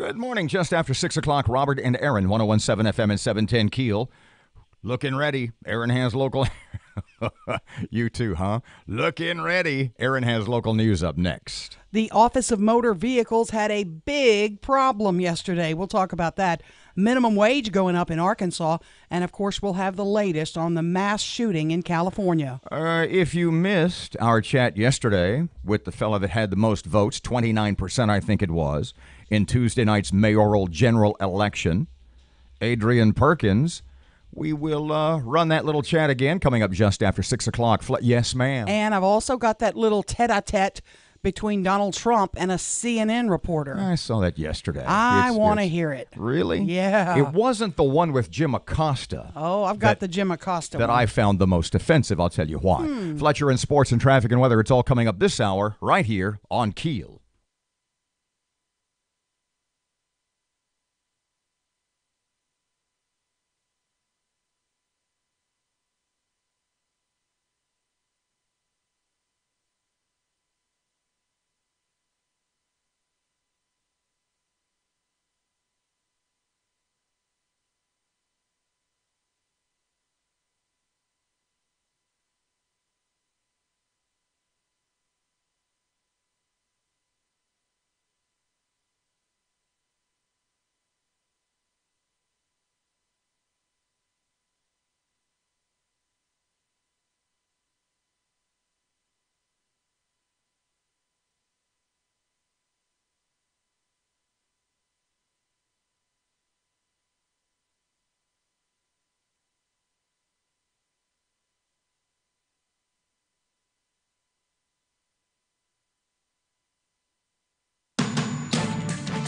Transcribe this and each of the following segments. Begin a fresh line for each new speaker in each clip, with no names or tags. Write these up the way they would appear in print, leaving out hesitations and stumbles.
Good morning. Just after 6 o'clock, Robert and Erin, 101.7 FM and 710 KEEL. Looking ready. Erin has local... You too, huh? Looking ready. Erin has local news up next.
The Office of Motor Vehicles had a big problem yesterday. We'll talk about that. Minimum wage going up in Arkansas. And, of course, we'll have the latest on the mass shooting in California.
If you missed our chat yesterday with the fella that had the most votes, 29% I think it was, in Tuesday night's mayoral general election, Adrian Perkins, we will run that little chat again coming up just after 6 o'clock. Yes, ma'am.
And I've also got that little tete-a-tete between Donald Trump and a CNN reporter.
I saw that yesterday.
I want to hear it.
Really?
Yeah.
It wasn't the one with Jim Acosta.
Oh, I've got the Jim Acosta
that
one.
I found the most offensive. I'll tell you why. Fletcher in sports and traffic and weather. It's all coming up this hour right here on KEEL.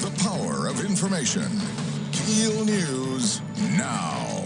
The power of information. KEEL News now.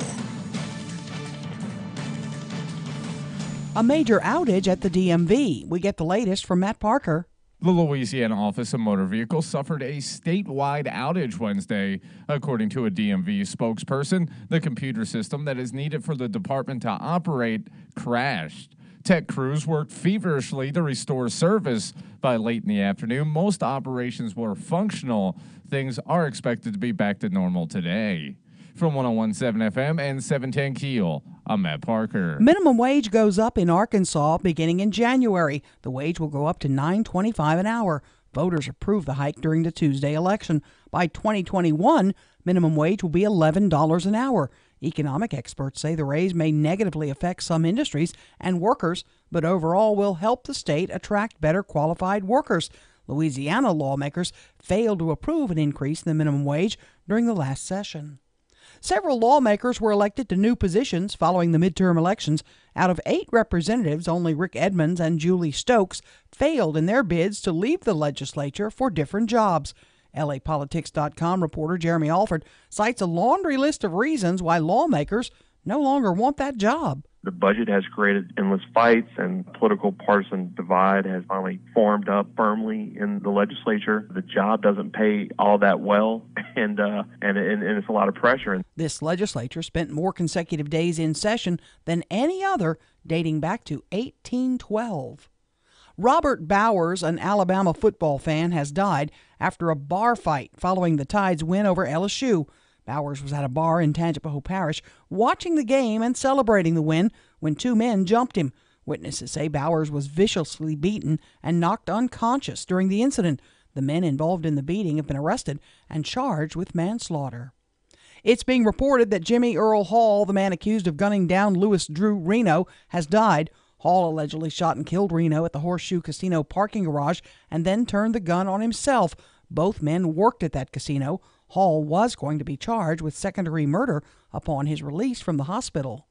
A major outage at the DMV. We get the latest from Matt Parker.
The Louisiana Office of Motor Vehicles suffered a statewide outage Wednesday. According to a DMV spokesperson, the computer system that is needed for the department to operate crashed. Tech crews worked feverishly to restore service. By late in the afternoon, most operations were functional. Things are expected to be back to normal today. From 101.7 FM and 710 KEEL, I'm Matt Parker.
Minimum wage goes up in Arkansas beginning in January. The wage will go up to $9.25 an hour. Voters approved the hike during the Tuesday election. By 2021, minimum wage will be $11 an hour. Economic experts say the raise may negatively affect some industries and workers, but overall will help the state attract better qualified workers. Louisiana lawmakers failed to approve an increase in the minimum wage during the last session. Several lawmakers were elected to new positions following the midterm elections. Out of 8 representatives, only Rick Edmonds and Julie Stokes failed in their bids to leave the legislature for different jobs. LAPolitics.com reporter Jeremy Alford cites a laundry list of reasons why lawmakers no longer want that job.
The budget has created endless fights, and political partisan divide has finally formed up firmly in the legislature. The job doesn't pay all that well, and it's a lot of pressure.
This legislature spent more consecutive days in session than any other dating back to 1812. Robert Bowers, an Alabama football fan, has died after a bar fight following the Tide's win over LSU. Bowers was at a bar in Tangipahoa Parish watching the game and celebrating the win when 2 men jumped him. Witnesses say Bowers was viciously beaten and knocked unconscious during the incident. The men involved in the beating have been arrested and charged with manslaughter. It's being reported that Jimmy Earl Hall, the man accused of gunning down Louis Drew Reno, has died. Hall allegedly shot and killed Reno at the Horseshoe Casino parking garage and then turned the gun on himself. Both men worked at that casino. Hall was going to be charged with second-degree murder upon his release from the hospital.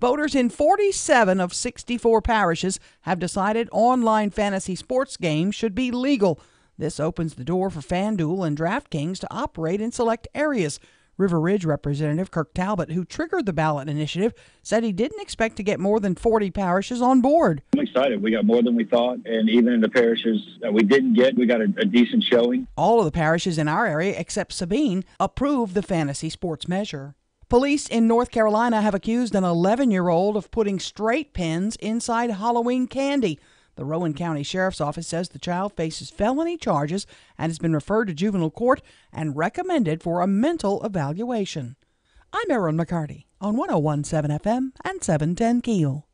Voters in 47 of 64 parishes have decided online fantasy sports games should be legal. This opens the door for FanDuel and DraftKings to operate in select areas. River Ridge Representative Kirk Talbot, who triggered the ballot initiative, said he didn't expect to get more than 40 parishes on board.
I'm excited. We got more than we thought, and even in the parishes that we didn't get, we got a decent showing.
All of the parishes in our area, except Sabine, approved the fantasy sports measure. Police in North Carolina have accused an 11-year-old of putting straight pins inside Halloween candy. The Rowan County Sheriff's Office says the child faces felony charges and has been referred to juvenile court and recommended for a mental evaluation. I'm Erin McCarty on 101.7 FM and 710 KEEL.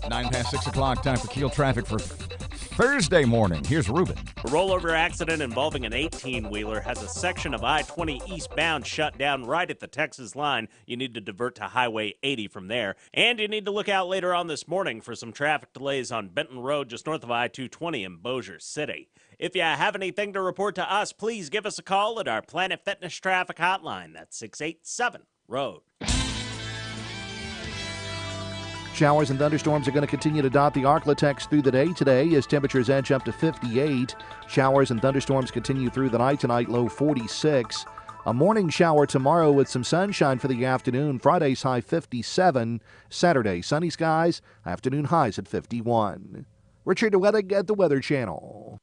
Nine past 6 o'clock, time for KEEL traffic for Thursday morning. Here's Ruben.
A rollover accident involving an 18-wheeler has a section of I-20 eastbound shut down right at the Texas line. You need to divert to Highway 80 from there. And you need to look out later on this morning for some traffic delays on Benton Road just north of I-220 in Bossier City. If you have anything to report to us, please give us a call at our Planet Fitness traffic hotline. That's 687-ROAD.
Showers and thunderstorms are going to continue to dot the Arklatex through the day today as temperatures edge up to 58. Showers and thunderstorms continue through the night tonight, low 46. A morning shower tomorrow with some sunshine for the afternoon. Friday's high 57. Saturday, sunny skies, afternoon highs at 51. Richard Weddick at the Weather Channel.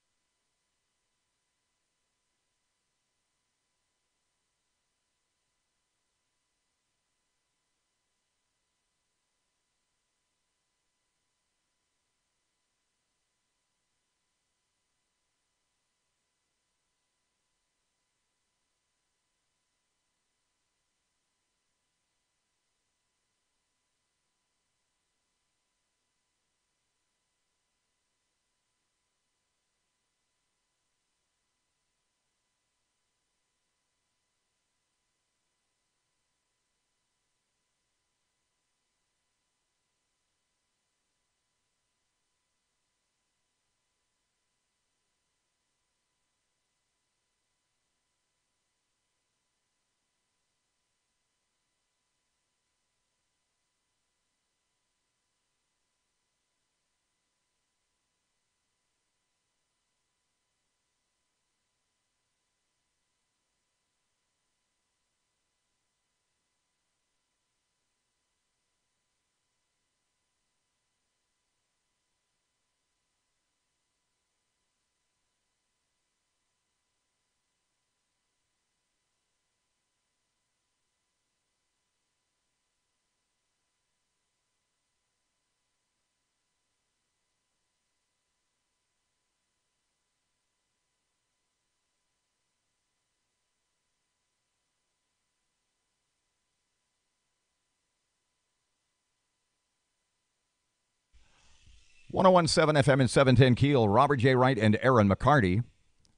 .101.7 FM and 710 KEEL. Robert J. Wright and Erin McCarty,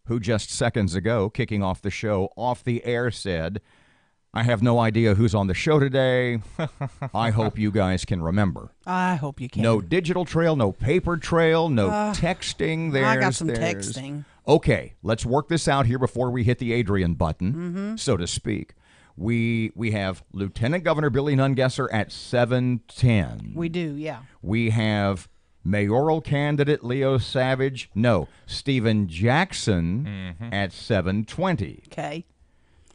who just seconds ago, kicking off the show off the air, said, I have no idea who's on the show today. I hope you guys can remember.
I hope you can.
No digital trail, no paper trail, no texting.
I got some texting.
Okay, let's work this out here before we hit the Adrian button, so to speak. We have Lieutenant Governor Billy Nungesser at 7:10.
We do, yeah.
We have mayoral candidate Leo Savage, Stephen Jackson at 7:20.
Okay.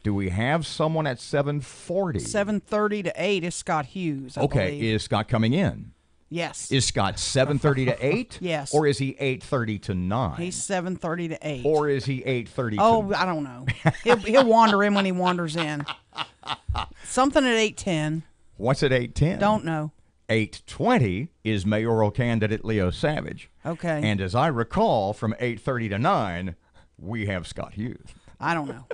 Do we have someone at 7:40?
7:30 to 8 is Scott Hughes, I
Okay,
believe.
is Scott coming in?
Yes.
Is Scott 7:30 to 8?
Yes.
Or is he 8:30 to 9?
He's 7:30 to 8.
Or is he 8:30 to
Oh, I don't know. He'll wander in when he wanders in. Something at 8:10.
What's at 8:10?
Don't know.
8:20 is mayoral candidate Leo Savage.
Okay.
And as I recall, from 8:30 to 9, we have Scott Hughes.
I don't know.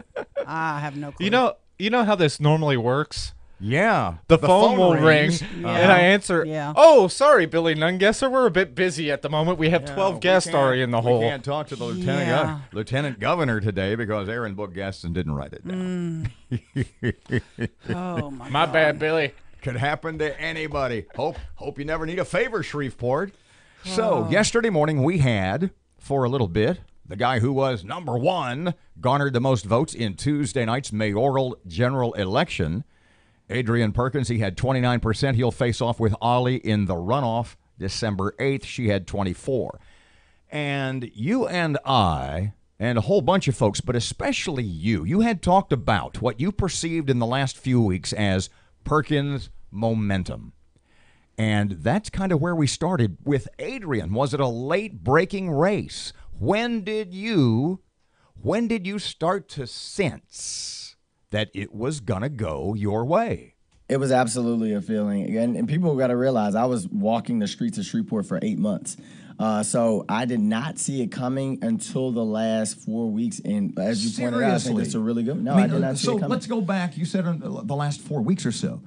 I have no clue.
You know how this normally works?
Yeah.
The phone will ring,
rings.
and I answer,
Yeah.
"Oh, sorry, Billy Nungesser, we're a bit busy at the moment. We have 12 guests already in the
We
hole."
can't talk to the lieutenant governor today because Erin booked guests and didn't write it down.
Oh, my
My
God.
bad, Billy.
Could happen to anybody. Hope you never need a favor, Shreveport. So, yesterday morning we had, for a little bit, the guy who was number one, garnered the most votes in Tuesday night's mayoral general election. Adrian Perkins, he had 29%. He'll face off with Ollie in the runoff December 8th. She had 24%. And you and I, and a whole bunch of folks, but especially you had talked about what you perceived in the last few weeks as Perkins momentum. And that's kind of where we started with Adrian. Was it a late breaking race? When did you start to sense that it was going to go your way?
It was absolutely a feeling. And people got to realize I was walking the streets of Shreveport for 8 months. So I did not see it coming until the last 4 weeks. And as you pointed out, I think it's a really good. No, I did not see it coming.
So let's go back. You said the last 4 weeks or so.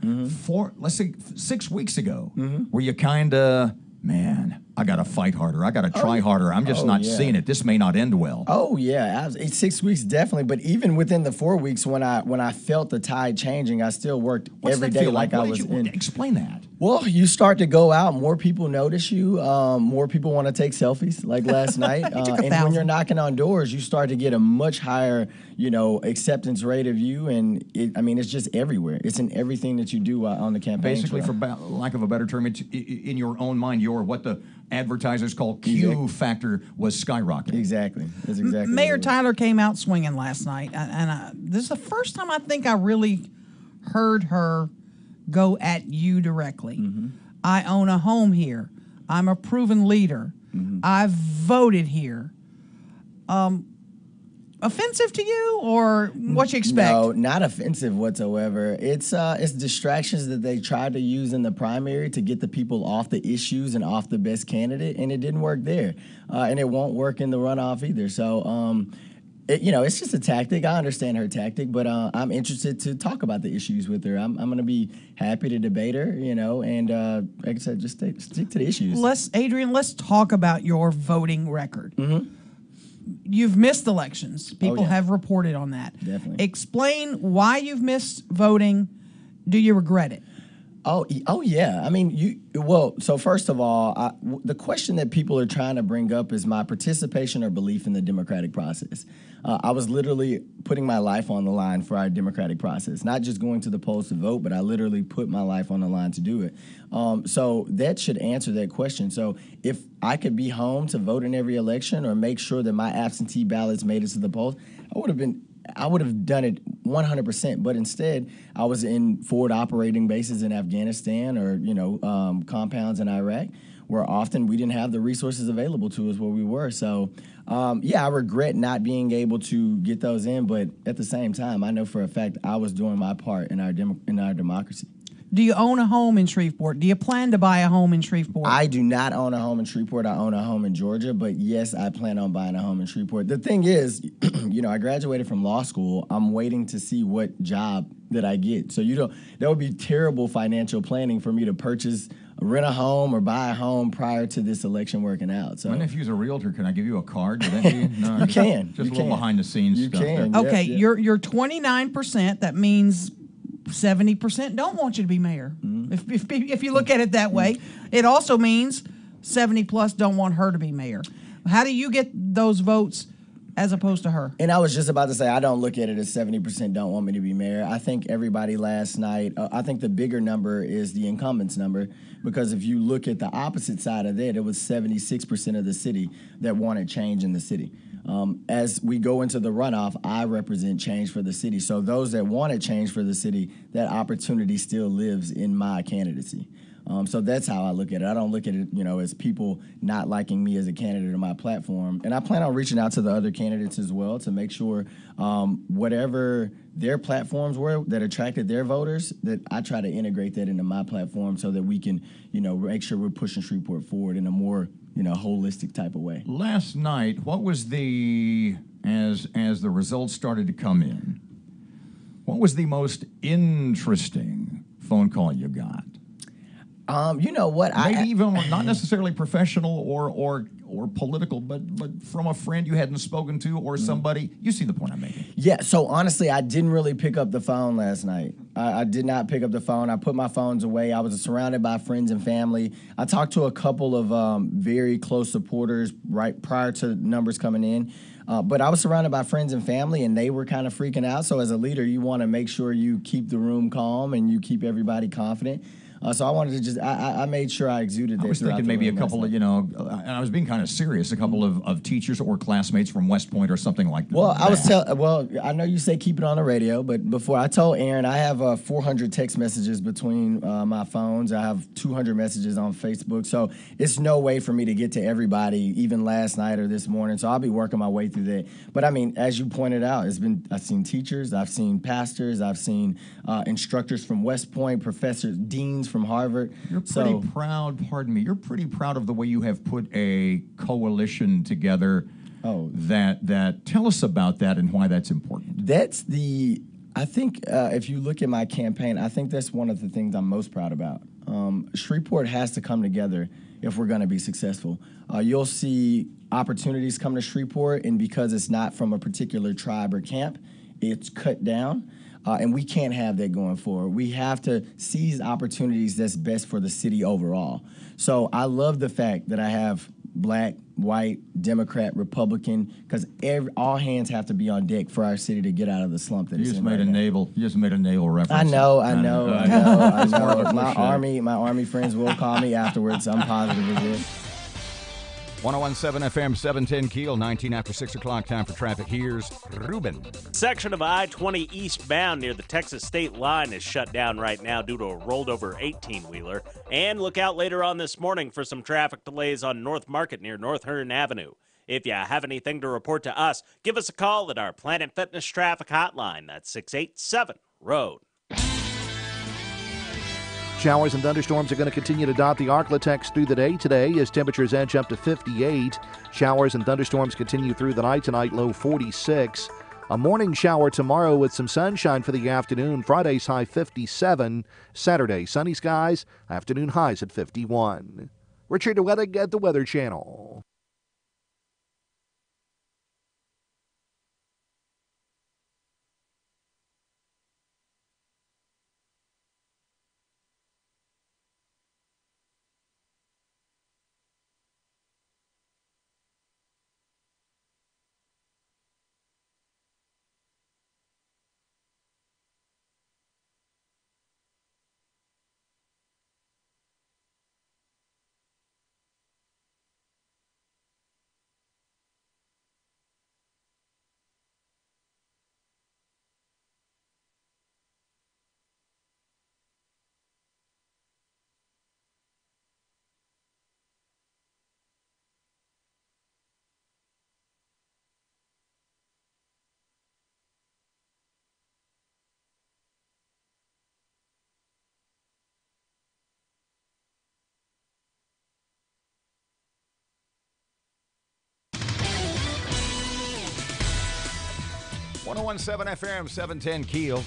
Let's say 6 weeks ago, were you kind of, man, I got to fight harder. I got to try harder. I'm just not seeing it. This may not end well.
Oh, yeah. 6 weeks, definitely. But even within the 4 weeks, when I felt the tide changing, I still worked every day like I was in.
Explain that.
Well, you start to go out, more people notice you, more people want to take selfies like last night. And when you're knocking on doors, you start to get a much higher, acceptance rate of you. And it's just everywhere. It's in everything that you do on the campaign.
Basically, for lack of a better term, it's in your own mind, what the advertisers call Q factor was skyrocketing.
Exactly. That's exactly.
Mayor Tyler came out swinging last night. And this is the first time I think I really heard her go at you directly. I own a home here. I'm a proven leader. I've voted here. Offensive to you, or what you expect?
No, not offensive whatsoever. It's distractions that they tried to use in the primary to get the people off the issues and off the best candidate, and it didn't work there, and it won't work in the runoff either. So, it's just a tactic. I understand her tactic, but I'm interested to talk about the issues with her. I'm going to be happy to debate her, and like I said, just stick to the issues.
Adrian, let's talk about your voting record. You've missed elections. People have reported on that.
Definitely.
Explain why you've missed voting. Do you regret it?
Oh yeah. So first of all, the question that people are trying to bring up is my participation or belief in the democratic process. I was literally putting my life on the line for our democratic process, not just going to the polls to vote, but I literally put my life on the line to do it. So that should answer that question. So if I could be home to vote in every election or make sure that my absentee ballots made it to the polls, I would have done it 100%, but instead I was in forward operating bases in Afghanistan or compounds in Iraq, where often we didn't have the resources available to us where we were. So I regret not being able to get those in, but at the same time, I know for a fact I was doing my part in our democracy.
Do you own a home in Shreveport? Do you plan to buy a home in Shreveport?
I do not own a home in Shreveport. I own a home in Georgia, but yes, I plan on buying a home in Shreveport. The thing is, I graduated from law school. I'm waiting to see what job that I get. So that would be terrible financial planning for me to rent a home or buy a home prior to this election working out. So,
my nephew's a realtor. Can I give you a card? Would that be? No,
you can.
Just a little behind the scenes stuff.
You can.
Okay,
Yep.
You're 29%. That means 70% don't want you to be mayor. If you look at it that way, it also means 70 plus don't want her to be mayor. How do you get those votes as opposed to her?
And I was just about to say, I don't look at it as 70% don't want me to be mayor. I think everybody last night, I think the bigger number is the incumbents number, because if you look at the opposite side of that, it was 76% of the city that wanted change in the city. As we go into the runoff, I represent change for the city. So those that wanted change for the city, that opportunity still lives in my candidacy. So that's how I look at it. I don't look at it, as people not liking me as a candidate or my platform. And I plan on reaching out to the other candidates as well to make sure whatever their platforms were that attracted their voters, that I try to integrate that into my platform so that we can, make sure we're pushing Shreveport forward in a more, holistic type of way.
Last night, what was as the results started to come in, what was the most interesting phone call you got?
You know what?
Maybe even not necessarily professional or political, but from a friend you hadn't spoken to or somebody. You see the point I'm making.
Yeah, so honestly, I didn't really pick up the phone last night. I did not pick up the phone. I put my phones away. I was surrounded by friends and family. I talked to a couple of very close supporters right prior to numbers coming in. But I was surrounded by friends and family, and they were kind of freaking out. So as a leader, you want to make sure you keep the room calm and you keep everybody confident. So I wanted to I made sure I exuded that.
I was thinking maybe a couple of, and I was being kind of serious, a couple of teachers or classmates from West Point or something like that.
Well, I know you say keep it on the radio, but before I told Erin, I have 400 text messages between my phones. I have 200 messages on Facebook. So it's no way for me to get to everybody, even last night or this morning. So I'll be working my way through that. But I mean, as you pointed out, I've seen teachers, I've seen pastors, I've seen instructors from West Point, professors, deans from Harvard.
You're pretty proud, you're pretty proud of the way you have put a coalition together. That tell us about that and why that's important.
I think if you look at my campaign, I think that's one of the things I'm most proud about. Shreveport has to come together if we're going to be successful. You'll see opportunities come to Shreveport, and because it's not from a particular tribe or camp, it's cut down. And we can't have that going forward. We have to seize opportunities that's best for the city overall. So I love the fact that I have black, white, Democrat, Republican, because all hands have to be on deck for our city to get out of the slump that it's in.
You just made a naval reference.
I know. My army friends will call me afterwards. I'm positive of it.
101.7 FM, 710 Keel, 19 after 6 o'clock, time for traffic. Here's Ruben.
Section of I-20 eastbound near the Texas state line is shut down right now due to a rolled over 18-wheeler. And look out later on this morning for some traffic delays on North Market near North Hearn Avenue. If you have anything to report to us, give us a call at our Planet Fitness traffic hotline. That's 687-ROAD.
Showers and thunderstorms are going to continue to dot the Arklatex through the day today as temperatures edge up to 58. Showers and thunderstorms continue through the night tonight, low 46. A morning shower tomorrow with some sunshine for the afternoon. Friday's high 57. Saturday, sunny skies, afternoon highs at 51. Richard Weddick at the Weather Channel.
.107 FM, 710 Keel.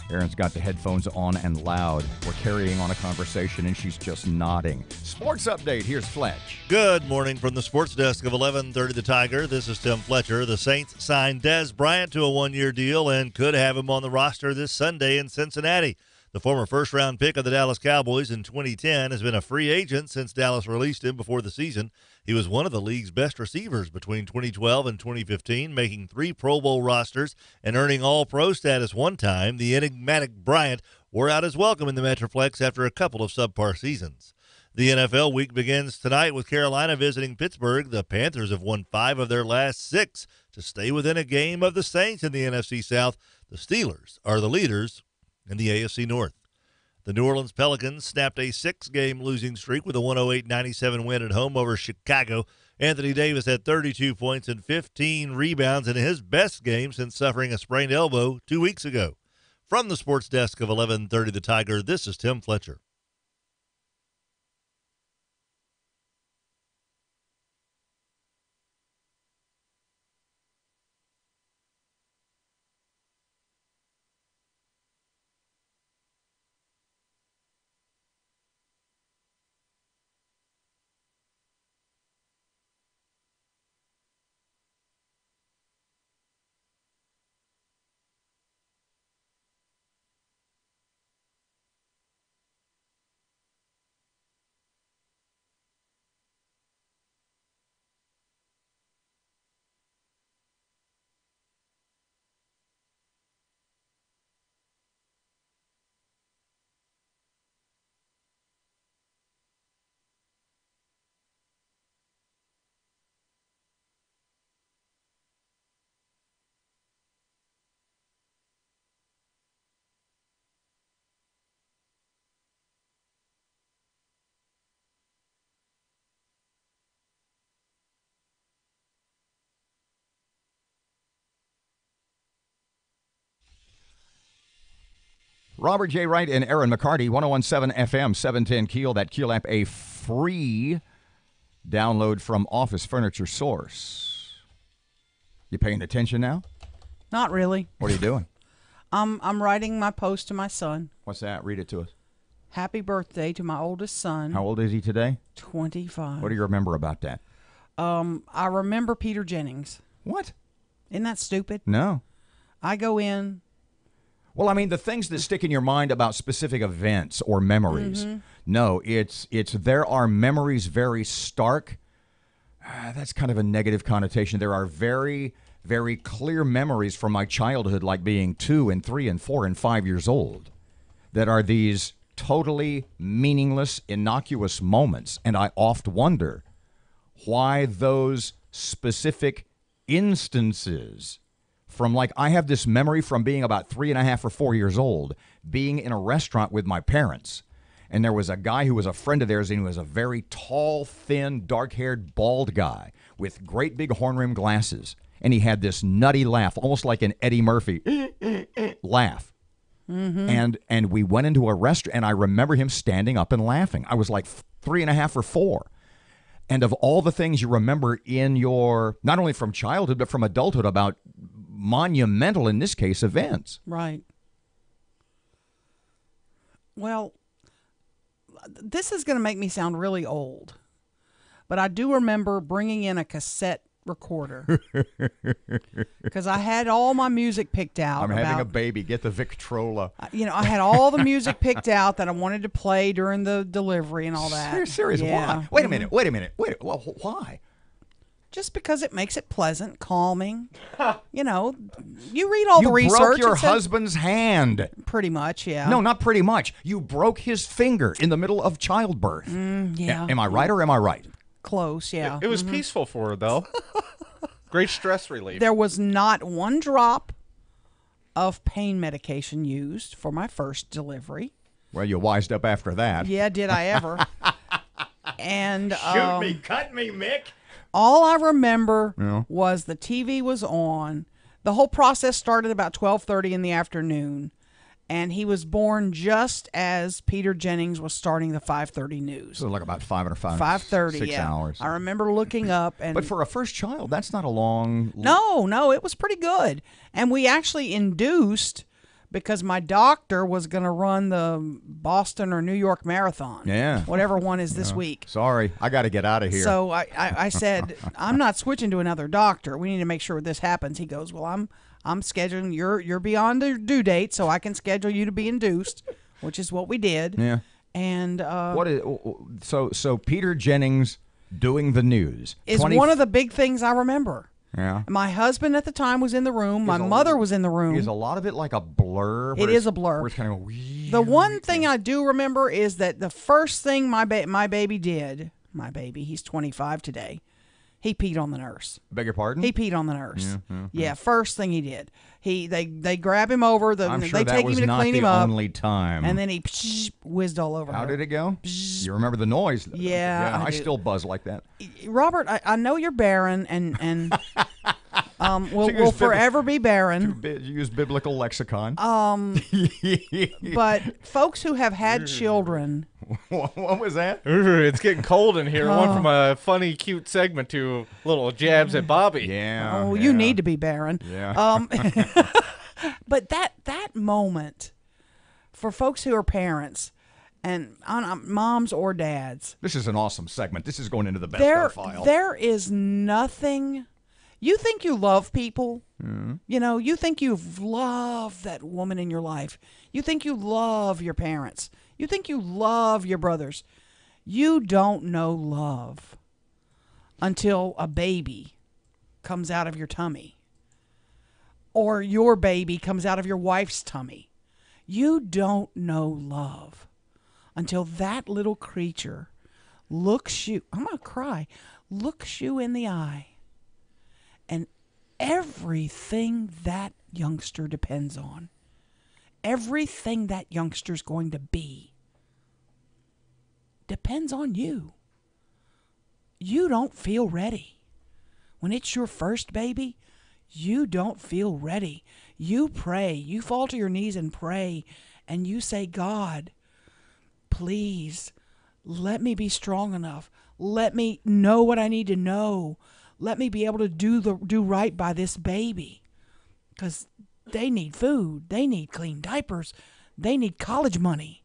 Erin's got the headphones on and loud. We're carrying on a conversation, and she's just nodding. Sports update. Here's Fletch.
Good morning from the sports desk of 1130 The Tiger. This is Tim Fletcher. The Saints signed Dez Bryant to a one-year deal and could have him on the roster this Sunday in Cincinnati. The former first-round pick of the Dallas Cowboys in 2010 has been a free agent since Dallas released him before the season. He was one of the league's best receivers between 2012 and 2015, making 3 Pro Bowl rosters and earning All-Pro status one time. The enigmatic Bryant wore out his welcome in the Metroplex after a couple of subpar seasons. The NFL week begins tonight with Carolina visiting Pittsburgh. The Panthers have won 5 of their last 6 to stay within a game of the Saints in the NFC South. The Steelers are the leaders In the AFC North, the New Orleans Pelicans snapped a 6-game losing streak with a 108-97 win at home over Chicago. Anthony Davis had 32 points and 15 rebounds in his best game since suffering a sprained elbow 2 weeks ago. From the sports desk of 1130 The Tiger, this is Tim Fletcher.
Robert J. Wright and Erin McCarty, 101.7 FM, 710 KEEL. That KEEL app, a free download from Office Furniture Source. You paying attention now?
Not really.
What are you doing?
I'm writing my post to my son.
What's that? Read it to us.
Happy birthday to my oldest son.
How old is he today?
25.
What do you remember about that?
I remember Peter Jennings.
What?
Isn't that stupid?
No.
I go in.
Well, I mean, the things that stick in your mind about specific events or memories.
Mm-hmm.
No, it's there are memories very stark. That's kind of a negative connotation. There are very, very clear memories from my childhood, like being 2 and 3 and 4 and 5 years old, that are these totally meaningless, innocuous moments. And I oft wonder why those specific instances from, like, I have this memory from being about 3.5 or 4 years old, being in a restaurant with my parents. And there was a guy who was a friend of theirs, and he was a very tall, thin, dark-haired, bald guy with great big horn-rimmed glasses. And he had this nutty laugh, almost like an Eddie Murphy laugh. Mm-hmm. And we went into a restaurant, and I remember him standing up and laughing. I was like 3.5 or 4. And of all the things you remember in your, not only from childhood, but from adulthood, about monumental, in this case, events.
Right. Well, this is going to make me sound really old, but I do remember bringing in a cassette recorder because I had all my music picked out.
I'm having a baby. Get the Victrola.
I had all the music picked out that I wanted to play during the delivery and all that.
Serious?
Yeah.
Why? Wait a minute. Well, why?
Just because it makes it pleasant, calming. You read all the research.
You broke your husband's hand.
Pretty much, yeah.
No, not pretty much. You broke his finger in the middle of childbirth.
Yeah.
Am I right or am I right?
Close, yeah.
It was peaceful for her, though. Great stress relief.
There was not one drop of pain medication used for my first delivery.
Well, you wised up after that.
Yeah, did I ever? And
shoot me, cut me, Mick.
All I remember was the TV was on. The whole process started about 12:30 in the afternoon, and he was born just as Peter Jennings was starting the 5:30 news.
So like about
5:30,
6 hours.
I remember looking up, and
but for a first child, that's not a long.
No, it was pretty good, and we actually induced. Because my doctor was going to run the Boston or New York Marathon. Yeah. Whatever one is this week.
Sorry, I got to get out of here.
So I said, I'm not switching to another doctor. We need to make sure this happens. He goes, well, I'm scheduling. You're beyond the due date, so I can schedule you to be induced, which is what we did.
Yeah.
And
what is so Peter Jennings doing the news
is one of the big things I remember.
Yeah.
My husband at the time was in the room. My mother was in the room.
Is a lot of it like a blur?
It is a blur.
Where it's kind of
the one thing I do remember is that the first thing my baby did, he's 25 today, he peed on the nurse.
Beg your pardon?
He peed on the nurse. Yeah, first thing he did. They grab him over.
I'm sure
they
that
take
was
him to
not
clean
the
him up.
only time.
And then he whizzed all over
How
her.
did it go? You remember the noise? Though.
Yeah,
I
do.
still buzz like that.
Robert, I know you're barren, and we'll forever be barren.
You use biblical lexicon.
But folks who have had children.
What was that?
It's getting cold in here. Went from a funny, cute segment to little jabs at Bobby.
Yeah.
Oh, you need to be barren.
Yeah.
But that moment for folks who are parents and moms or dads.
This is an awesome segment. This is going into the best file.
There is nothing. You think you love people. Mm-hmm. You know, you think you've loved that woman in your life. You think you love your parents. You think you love your brothers. You don't know love until a baby comes out of your tummy. Or your baby comes out of your wife's tummy. You don't know love until that little creature looks you, I'm going to cry, looks you in the eye. And everything that youngster depends on, everything that youngster's going to be, depends on you. You don't feel ready. When it's your first baby, you don't feel ready. You pray. You fall to your knees and pray. And you say, God, please, let me be strong enough. Let me know what I need to know. Let me be able to do right by this baby. Because they need food. They need clean diapers. They need college money.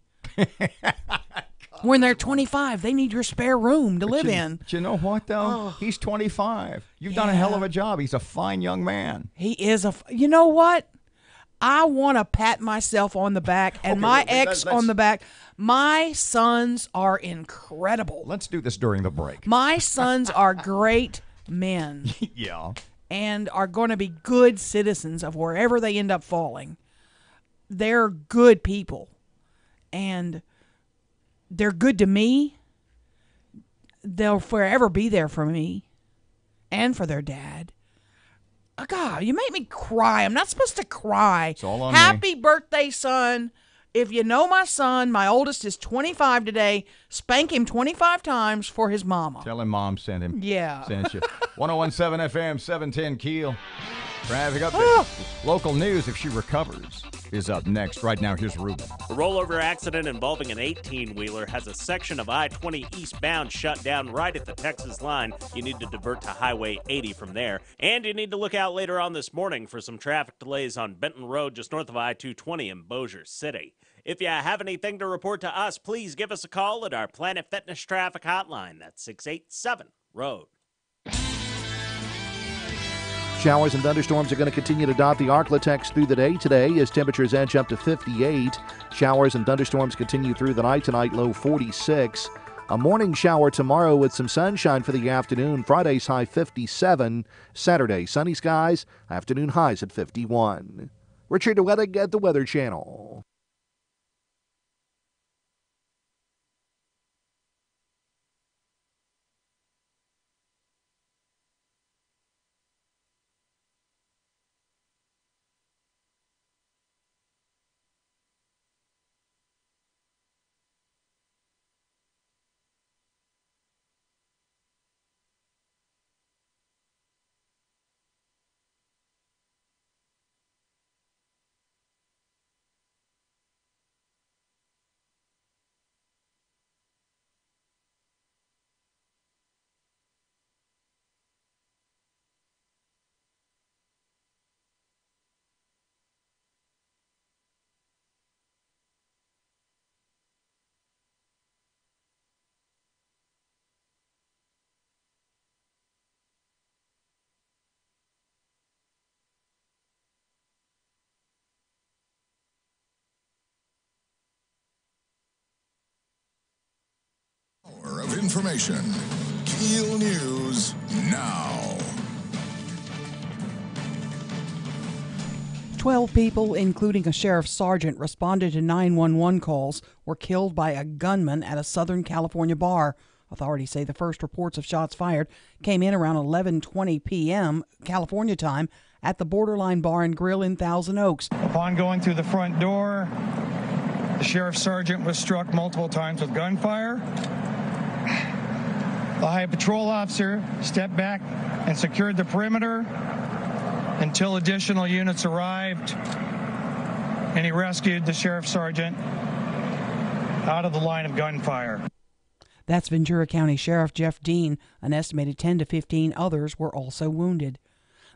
When they're 25, they need your spare room to live in.
Do you know what, though? He's 25. You've done a hell of a job. He's a fine young man.
He is you know what? I want to pat myself on the back and my ex on the back. My sons are incredible.
Let's do this during the break.
My sons are great men.
Yeah.
And are going to be good citizens of wherever they end up falling. They're good people. And they're good to me. They'll forever be there for me and for their dad. Oh, God, you make me cry. I'm not supposed to cry.
It's all on
Happy birthday, son. If you know my son, my oldest is 25 today. Spank him 25 times for his mama.
Tell him Mom sent him.
Yeah.
Sent you. 1017 FM, 710 Keel. Traffic update. Local news, if she recovers, is up next. Right now, here's Ruben.
A rollover accident involving an 18-wheeler has a section of I-20 eastbound shut down right at the Texas line. You need to divert to Highway 80 from there. And you need to look out later on this morning for some traffic delays on Benton Road just north of I-220 in Bossier City. If you have anything to report to us, please give us a call at our Planet Fitness traffic hotline. That's 687-ROAD.
Showers and thunderstorms are going to continue to dot the Arklatex through the day today as temperatures edge up to 58. Showers and thunderstorms continue through the night tonight, low 46. A morning shower tomorrow with some sunshine for the afternoon. Friday's high 57. Saturday, sunny skies, afternoon highs at 51. Richard Wedding at the Weather Channel.
Of information. KEEL News now.
12 people, including a sheriff's sergeant, responded to 911 calls, were killed by a gunman at a Southern California bar. Authorities say the first reports of shots fired came in around 11:20 p.m. California time at the Borderline Bar and Grill in Thousand Oaks.
Upon going through the front door, the sheriff's sergeant was struck multiple times with gunfire. The high patrol officer stepped back and secured the perimeter until additional units arrived, and he rescued the sheriff's sergeant out of the line of gunfire.
That's Ventura County Sheriff Jeff Dean. An estimated 10 to 15 others were also wounded.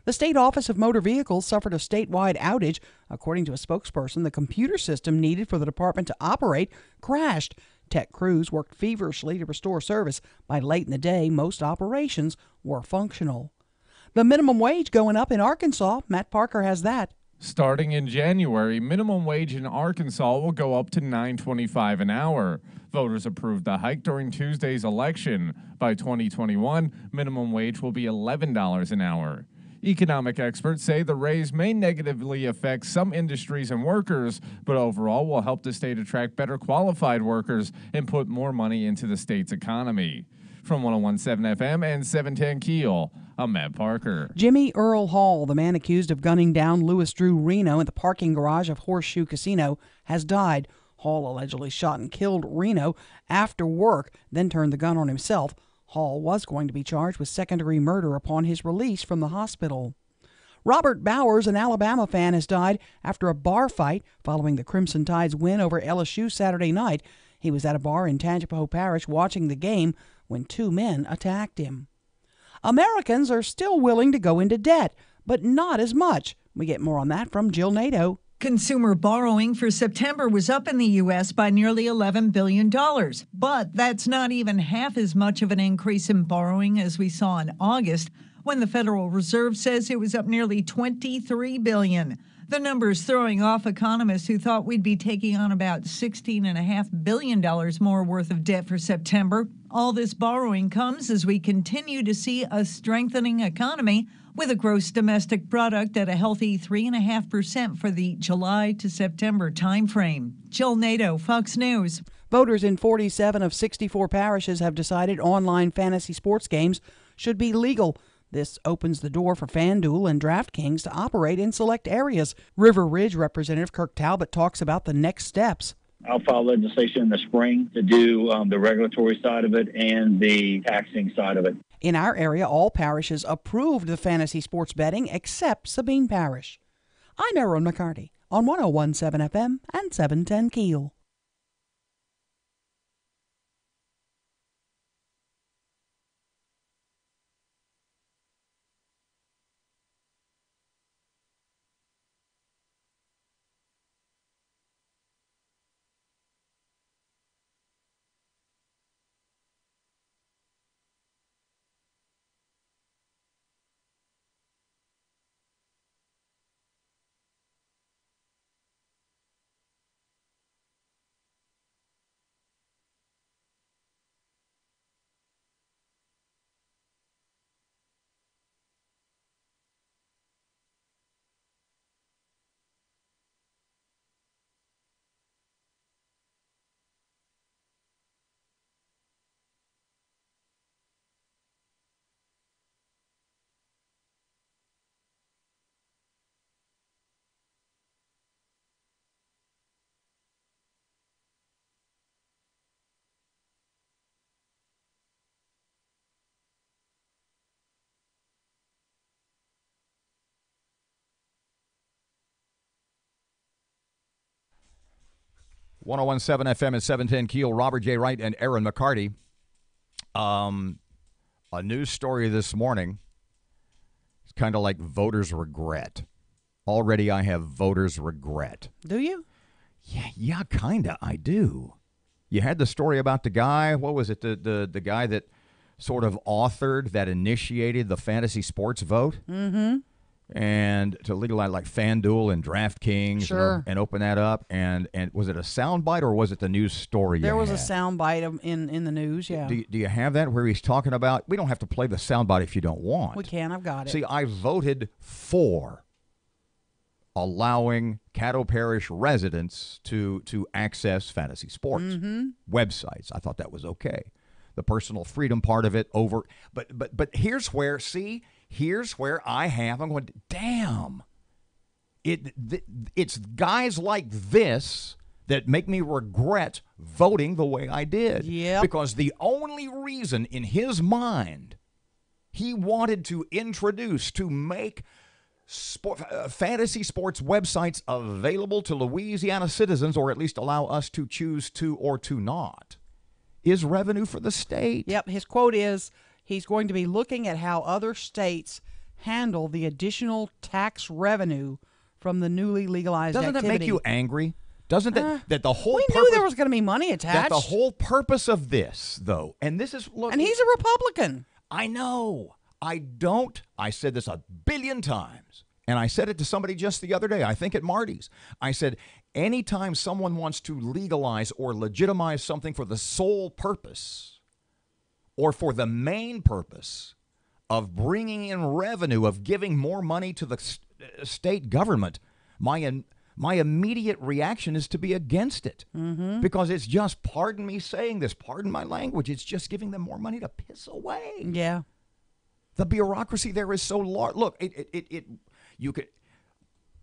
The State Office of Motor Vehicles suffered a statewide outage. According to a spokesperson, the computer system needed for the department to operate crashed. Tech crews worked feverishly to restore service. By late in the day, most operations were functional. The minimum wage going up in Arkansas. Matt Parker has that.
Starting in January, minimum wage in Arkansas will go up to $9.25 an hour. Voters approved the hike during Tuesday's election. By 2021, minimum wage will be $11 an hour. Economic experts say the raise may negatively affect some industries and workers, but overall will help the state attract better qualified workers and put more money into the state's economy. From 101.7 FM and 710 KEEL, I'm Matt Parker.
Jimmy Earl Hall, the man accused of gunning down Louis Drew Reno in the parking garage of Horseshoe Casino, has died. Hall allegedly shot and killed Reno after work, then turned the gun on himself. Hall was going to be charged with second-degree murder upon his release from the hospital. Robert Bowers, an Alabama fan, has died after a bar fight following the Crimson Tide's win over LSU Saturday night. He was at a bar in Tangipahoa Parish watching the game when two men attacked him. Americans are still willing to go into debt, but not as much. We get more on that from Jill Nato.
Consumer borrowing for September was up in the U.S. by nearly $11 billion. But that's not even half as much of an increase in borrowing as we saw in August, when the Federal Reserve says it was up nearly $23 billion. The number's throwing off economists who thought we'd be taking on about $16.5 billion more worth of debt for September. All this borrowing comes as we continue to see a strengthening economy, with a gross domestic product at a healthy 3.5% for the July to September timeframe. Jill Nato, Fox News.
Voters in 47 of 64 parishes have decided online fantasy sports games should be legal. This opens the door for FanDuel and DraftKings to operate in select areas. River Ridge Representative Kirk Talbot talks about the next steps.
I'll file legislation in the spring to do the regulatory side of it and the taxing side of it.
In our area, all parishes approved the fantasy sports betting except Sabine Parish. I'm Erin McCarty on 101.7 FM and 710 KEEL.
One 101.7 FM and 710 KEEL, Robert J. Wright and Erin McCarty. A news story this morning. It's kind of like voters' regret. Already I have voters' regret.
Do you?
Yeah, kind of. I do. You had the story about the guy, what was it, the guy that sort of authored, that initiated the fantasy sports vote?
Mm-hmm.
And to legalize like FanDuel and DraftKings,
sure,
and open that up. And was it a soundbite or was it the news story?
There was a soundbite in the news, yeah.
Do you have that where he's talking about, we don't have to play the soundbite if you don't want.
We can, I've got it.
See, I voted for allowing Caddo Parish residents to access fantasy sports websites. I thought that was okay. The personal freedom part of it over. But here's where, see, here's where I'm going, damn. It's guys like this that make me regret voting the way I did.
Yep.
Because the only reason in his mind he wanted to introduce, to make fantasy sports websites available to Louisiana citizens, or at least allow us to choose to or to not, is revenue for the state.
Yep, his quote is he's going to be looking at how other states handle the additional tax revenue from the newly legalized
Doesn't
activity.
that make you angry? Doesn't that the whole
we
purpose,
knew there was going to be money attached.
that the whole purpose of this, though, and this is, look,
and he's a Republican.
I know. I said this a billion times, and I said it to somebody just the other day, I think at Marty's. I said, anytime someone wants to legalize or legitimize something for the sole purpose or for the main purpose of bringing in revenue, of giving more money to the state government, my immediate reaction is to be against it.
Mm-hmm.
Because it's just, pardon me saying this, pardon my language, it's just giving them more money to piss away.
Yeah.
The bureaucracy there is so large. Look, you could,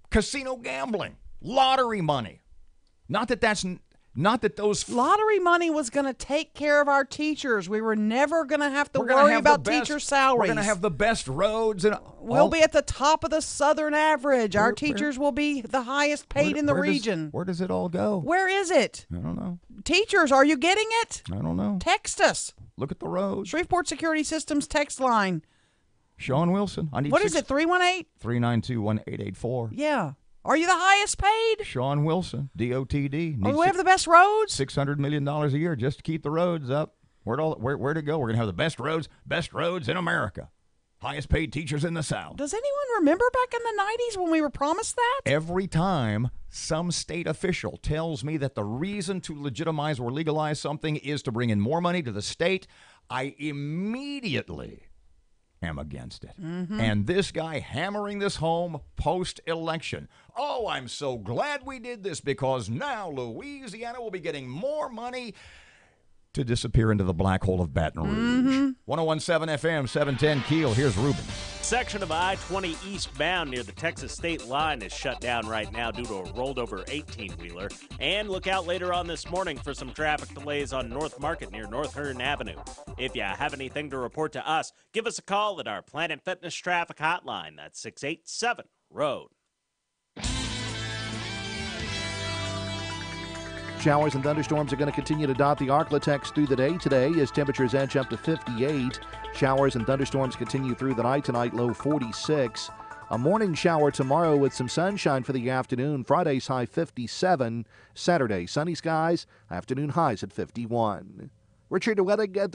casino gambling, lottery money. Not that those
lottery money was going to take care of our teachers. We were never going to have to worry about teacher salaries.
We're going to have the best roads, and
we'll be at the top of the Southern average. Our teachers will be the highest paid in the region.
Where does it all go?
Where is it?
I don't know.
Teachers, are you getting it?
I don't know.
Text us.
Look at the roads.
Shreveport Security Systems text line.
Sean Wilson. I need
What is it, 318?
392-1884.
Yeah. Are you the highest paid?
Sean Wilson, DOTD.
Do we have the best roads?
$600 million a year just to keep the roads up. Where to go? We're going to have the best roads in America. Highest paid teachers in the South.
Does anyone remember back in the 90s when we were promised that?
Every time some state official tells me that the reason to legitimize or legalize something is to bring in more money to the state, I immediately am against it.
Mm-hmm.
And this guy hammering this home post-election. Oh, I'm so glad we did this because now Louisiana will be getting more money to disappear into the black hole of Baton Rouge. 101.7 FM, 710 KEEL. Here's Ruben.
Section of I-20 eastbound near the Texas state line is shut down right now due to a rolled over 18-wheeler. And look out later on this morning for some traffic delays on North Market near North Hearn Avenue. If you have anything to report to us, give us a call at our Planet Fitness traffic hotline. That's 687-ROAD.
Showers and thunderstorms are going to continue to dot the Arklatex through the day today as temperatures edge up to 58. Showers and thunderstorms continue through the night tonight, low 46. A morning shower tomorrow with some sunshine for the afternoon. Friday's high 57. Saturday, sunny skies, afternoon highs at 51. Richard, the weather get.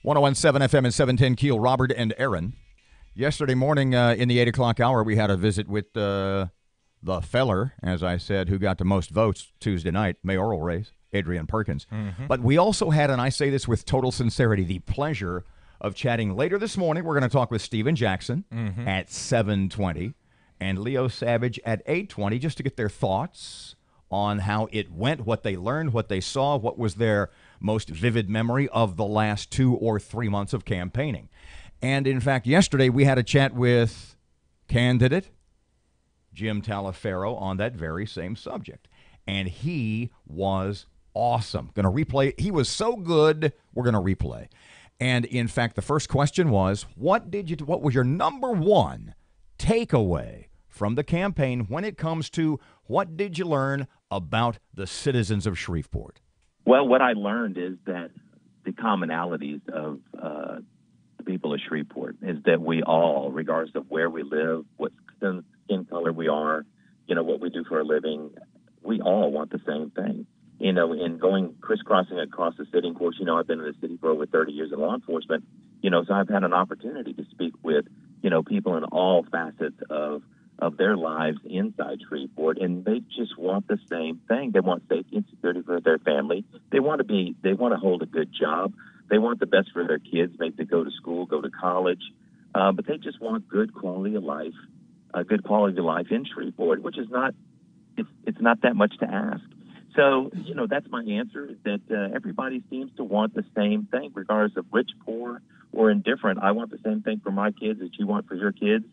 .101.7 FM and 710 KEEL, Robert and Erin. Yesterday morning in the 8 o'clock hour, we had a visit with the feller, as I said, who got the most votes Tuesday night, mayoral race, Adrian Perkins.
Mm-hmm.
But we also had, and I say this with total sincerity, the pleasure of chatting later this morning. We're going to talk with Steven Jackson at 7:20 and Leo Savage at 8:20 just to get their thoughts on how it went, what they learned, what they saw, what was their most vivid memory of the last 2 or 3 months of campaigning. And in fact, yesterday we had a chat with candidate Jim Talaferro on that very same subject. And he was awesome. Going to replay. He was so good, we're going to replay. And in fact, the first question was, what was your number one takeaway from the campaign when it comes to what did you learn about the citizens of Shreveport?
Well, what I learned is that the commonalities of the people of Shreveport is that we all, regardless of where we live, what skin color we are, what we do for a living, we all want the same thing. In going crisscrossing across the city, of course, I've been in the city for over 30 years in law enforcement, so I've had an opportunity to speak with, people in all facets of their lives inside Shreveport, and they just want the same thing. They want safety and security for their family. They want to hold a good job. They want the best for their kids, maybe to go to school, go to college, but they just want good quality of life in Shreveport, which is not, it's not that much to ask. So, that's my answer, is that everybody seems to want the same thing, regardless of rich, poor, or indifferent. I want the same thing for my kids that you want for your kids,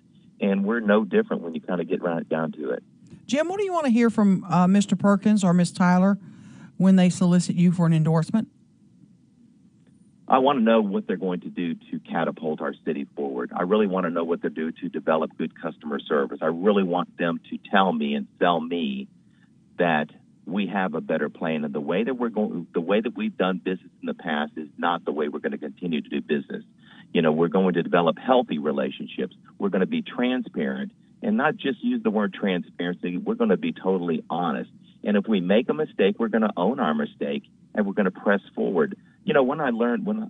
and we're no different when you kind of get right down to it.
Jim, what do you want to hear from Mr. Perkins or Ms. Tyler when they solicit you for an endorsement?
I want to know what they're going to do to catapult our city forward. I really want to know what they're doing to develop good customer service. I really want them to tell me and sell me that we have a better plan, and the way that we've done business in the past is not the way we're going to continue to do business. We're going to develop healthy relationships. We're going to be transparent, and not just use the word transparency. We're going to be totally honest. And if we make a mistake, we're going to own our mistake, and we're going to press forward. One of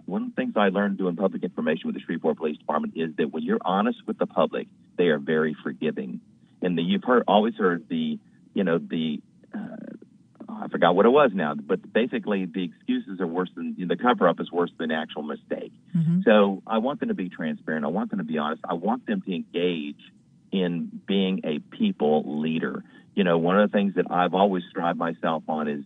the things I learned doing public information with the Shreveport Police Department is that when you're honest with the public, they are very forgiving. And you've always heard I forgot what it was now, but basically the excuses are worse than, the cover-up is worse than the actual mistake. Mm-hmm. So I want them to be transparent. I want them to be honest. I want them to engage in being a people leader. One of the things that I've always strived myself on is,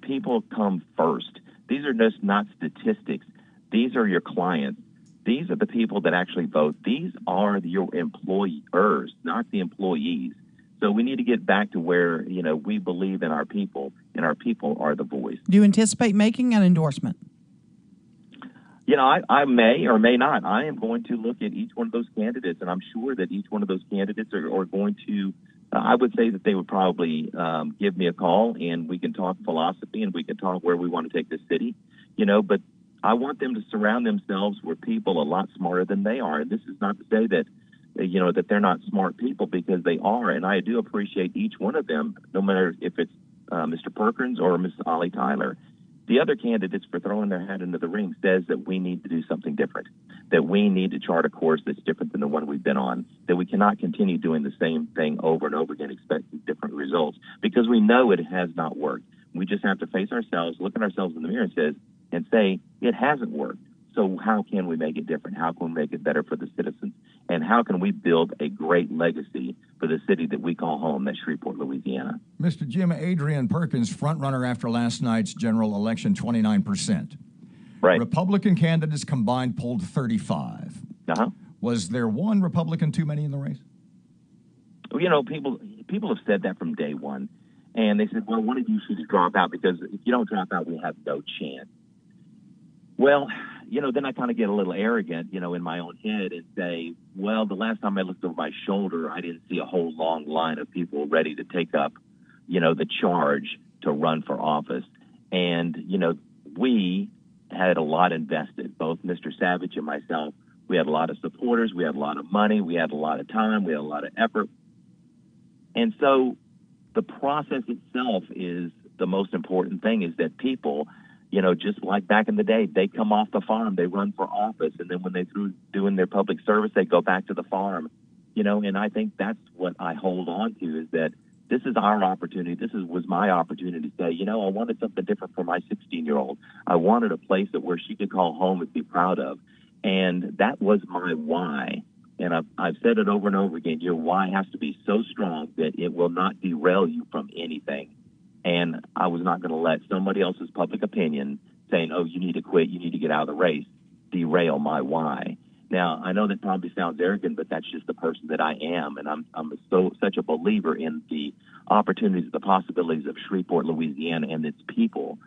people come first. These are just not statistics. These are your clients. These are the people that actually vote. These are your employers, not the employees. So we need to get back to where, we believe in our people, and our people are the voice.
Do you anticipate making an endorsement?
I may or may not. I am going to look at each one of those candidates, and I'm sure that each one of those candidates are going to, I would say that they would probably give me a call, and we can talk philosophy, and we can talk where we want to take the city, but I want them to surround themselves with people a lot smarter than they are. And this is not to say that, that they're not smart people, because they are, and I do appreciate each one of them, no matter if it's Mr. Perkins or Ms. Ollie Tyler. The other candidates, for throwing their hat into the ring, says that we need to do something different, that we need to chart a course that's different than the one we've been on, that we cannot continue doing the same thing over and over again, expecting different results, because we know it has not worked. We just have to face ourselves, look at ourselves in the mirror and say, it hasn't worked. So how can we make it different? How can we make it better for the citizens? And how can we build a great legacy for the city that we call home, that's Shreveport, Louisiana?
Mr. Jim, Adrian Perkins, front runner after last night's general election, 29%.
Right.
Republican candidates combined polled 35.
Uh-huh.
Was there one Republican too many in the race?
People have said that from day one. And they said, well, one of you should drop out, because if you don't drop out, we have no chance. Well, then I kind of get a little arrogant, in my own head and say, well, the last time I looked over my shoulder, I didn't see a whole long line of people ready to take up, the charge to run for office. And, we had a lot invested, both Mr. Savage and myself. We had a lot of supporters. We had a lot of money. We had a lot of time. We had a lot of effort. And so the process itself is the most important thing, is that people, just like back in the day, they come off the farm, they run for office, and then when they through doing their public service, they go back to the farm, and I think that's what I hold on to, is that this is our opportunity. Was my opportunity to say, I wanted something different for my 16-year-old. I wanted a place where she could call home and be proud of. And that was my why And I've said it over and over again, your why has to be so strong that it will not derail you from anything. And I was not going to let somebody else's public opinion saying, oh, you need to quit, you need to get out of the race, derail my why. Now, I know that probably sounds arrogant, but that's just the person that I am. And I'm such a believer in the opportunities, the possibilities of Shreveport, Louisiana, and its people,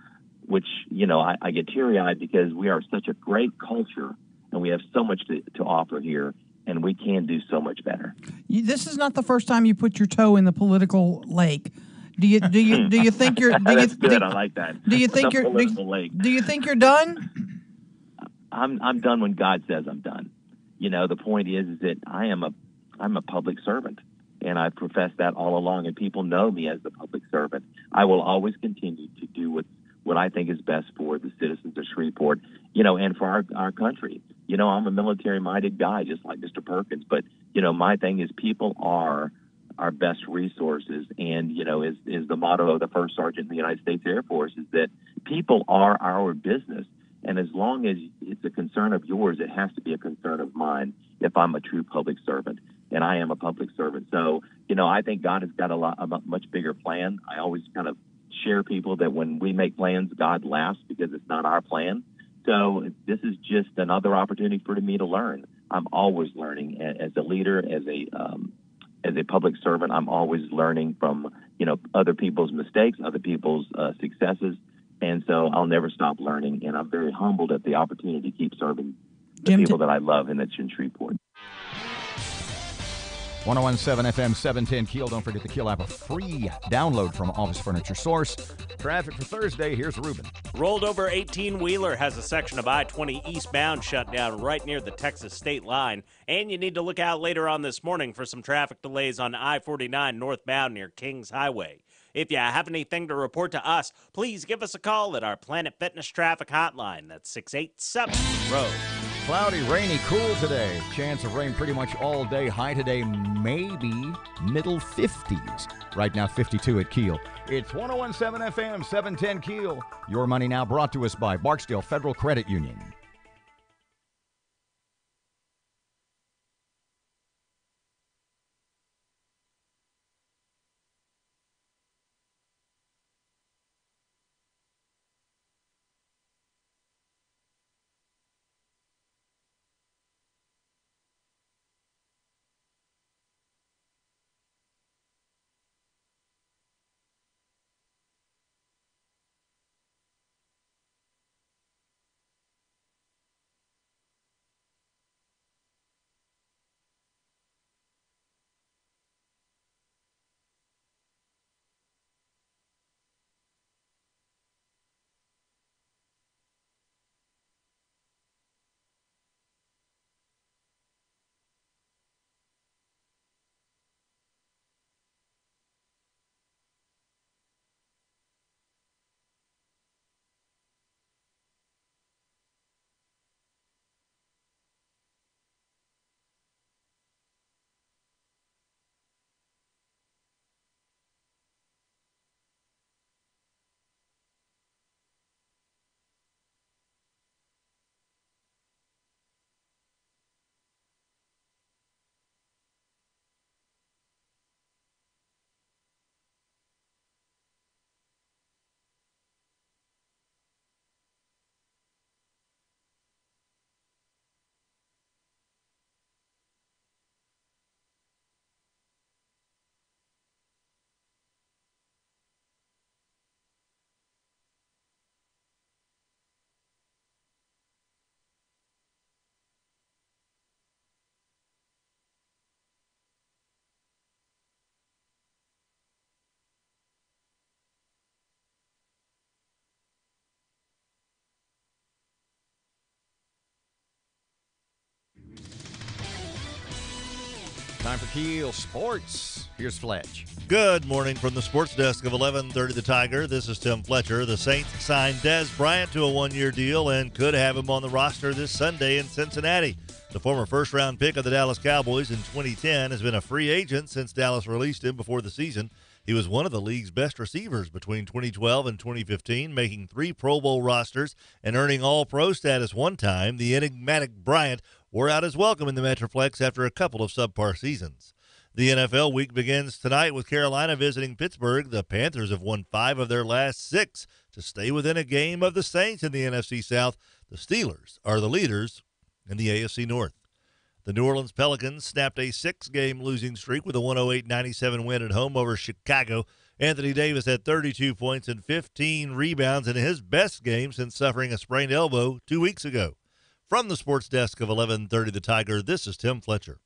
which, I get teary-eyed because we are such a great culture and we have so much to offer here, and we can do so much better.
This is not the first time you put your toe in the political lake. Do you think you're?
That's good. I like that.
Do you think
you're?
Do you think you're done?
I'm done when God says I'm done. The point is that I'm a public servant, and I profess that all along, and people know me as the public servant. I will always continue to do what I think is best for the citizens of Shreveport, and for our country. I'm a military-minded guy, just like Mr. Perkins, but my thing is people are our best resources, and is the motto of the first sergeant in the United States Air Force, is that people are our business. And as long as it's a concern of yours, it has to be a concern of mine if I'm a true public servant. And I am a public servant. So, I think God has got a much bigger plan. I always kind of share people that when we make plans, God laughs because it's not our plan. So this is just another opportunity for me to learn. I'm always learning as a leader, as a public servant. I'm always learning from, other people's mistakes, other people's successes. And so I'll never stop learning, and I'm very humbled at the opportunity to keep serving the people that I love, and that's in Shreveport.
101.7 FM 710 KEEL. Don't forget the KEEL app, a free download from Office Furniture Source. Traffic for Thursday, here's Ruben.
Rolled over 18-wheeler has a section of I-20 eastbound shut down right near the Texas state line. And you need to look out later on this morning for some traffic delays on I-49 northbound near Kings Highway. If you have anything to report to us, please give us a call at our Planet Fitness traffic hotline. That's 687-ROAD.
Cloudy, rainy, cool today. Chance of rain pretty much all day. High today, maybe middle 50s. Right now, 52 at KEEL. It's 101.7 FM, 710 KEEL. Your Money Now brought to us by Barksdale Federal Credit Union. Time for KEEL Sports. Here's Fletch.
Good morning from the sports desk of 1130 The Tiger. This is Tim Fletcher. The Saints signed Dez Bryant to a one-year deal and could have him on the roster this Sunday in Cincinnati. The former first-round pick of the Dallas Cowboys in 2010 has been a free agent since Dallas released him before the season. He was one of the league's best receivers between 2012 and 2015, making 3 Pro Bowl rosters and earning All-Pro status one time. The enigmatic Bryant wore out his welcome in the Metroplex after a couple of subpar seasons. The NFL week begins tonight with Carolina visiting Pittsburgh. The Panthers have won 5 of their last 6 to stay within a game of the Saints in the NFC South. The Steelers are the leaders in the AFC North. The New Orleans Pelicans snapped a 6-game losing streak with a 108-97 win at home over Chicago. Anthony Davis had 32 points and 15 rebounds in his best game since suffering a sprained elbow 2 weeks ago. From the sports desk of 1130 The Tiger, this is Tim Fletcher.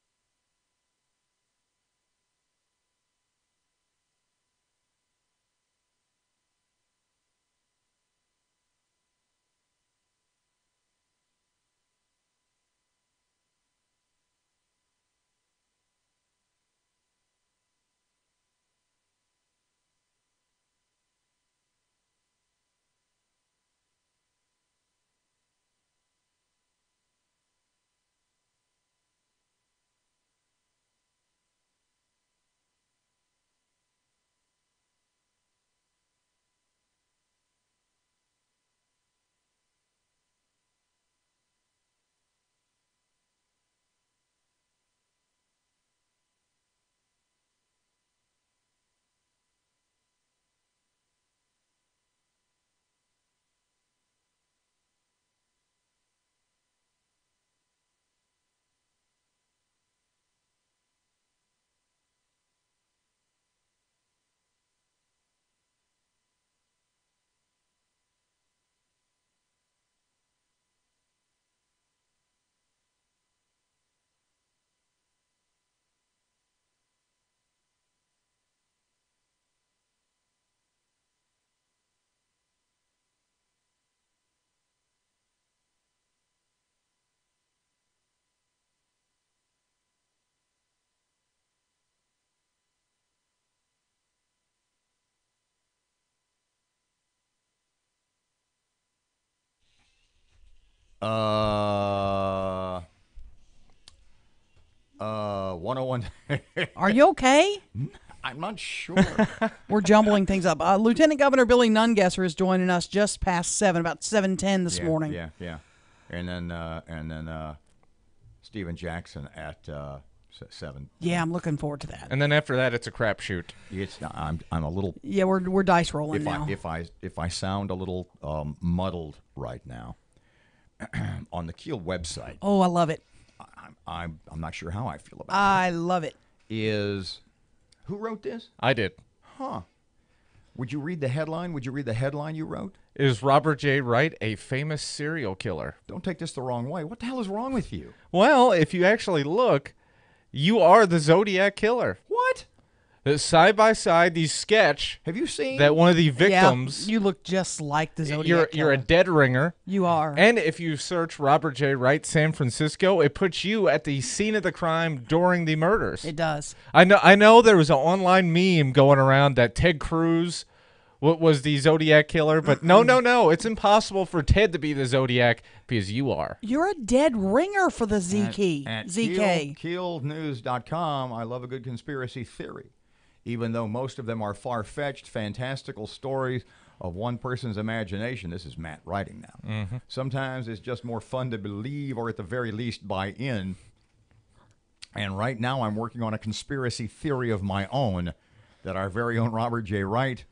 Uh, 101.
Are you okay?
I'm not sure.
We're jumbling things up. Lieutenant Governor Billy Nungesser is joining us just past 7, about 7:10 this morning.
Yeah. And then Stephen Jackson at 7.
Yeah, I'm looking forward to that.
And then after that, it's a crapshoot.
I'm a little.
Yeah, we're dice rolling now.
If I sound a little muddled right now, on the KEEL website.
Oh, I love it.
I'm not sure how I feel about it.
I love it.
Who wrote this?
I did.
Huh. Would you read the headline? Would you read the headline you wrote?
Is Robert J. Wright a famous serial killer?
Don't take this the wrong way. What the hell is wrong with you?
Well, if you actually look, you are the Zodiac Killer.
What?
Side by side, these sketch.
Have you seen
that one of the victims?
Yeah, you look just like the Zodiac Killer.
You're a dead ringer.
You are.
And if you search Robert J. Wright, San Francisco, it puts you at the scene of the crime during the murders.
It does.
I know there was an online meme going around that Ted Cruz was the Zodiac Killer, but no. It's impossible for Ted to be the Zodiac because you are.
You're a dead ringer for the ZK.
At
ZK.
KEELnews.com, I love a good conspiracy theory. Even though most of them are far-fetched, fantastical stories of one person's imagination. This is Matt writing now.
Mm-hmm.
Sometimes it's just more fun to believe or at the very least buy in. And right now I'm working on a conspiracy theory of my own that our very own Robert J. Wright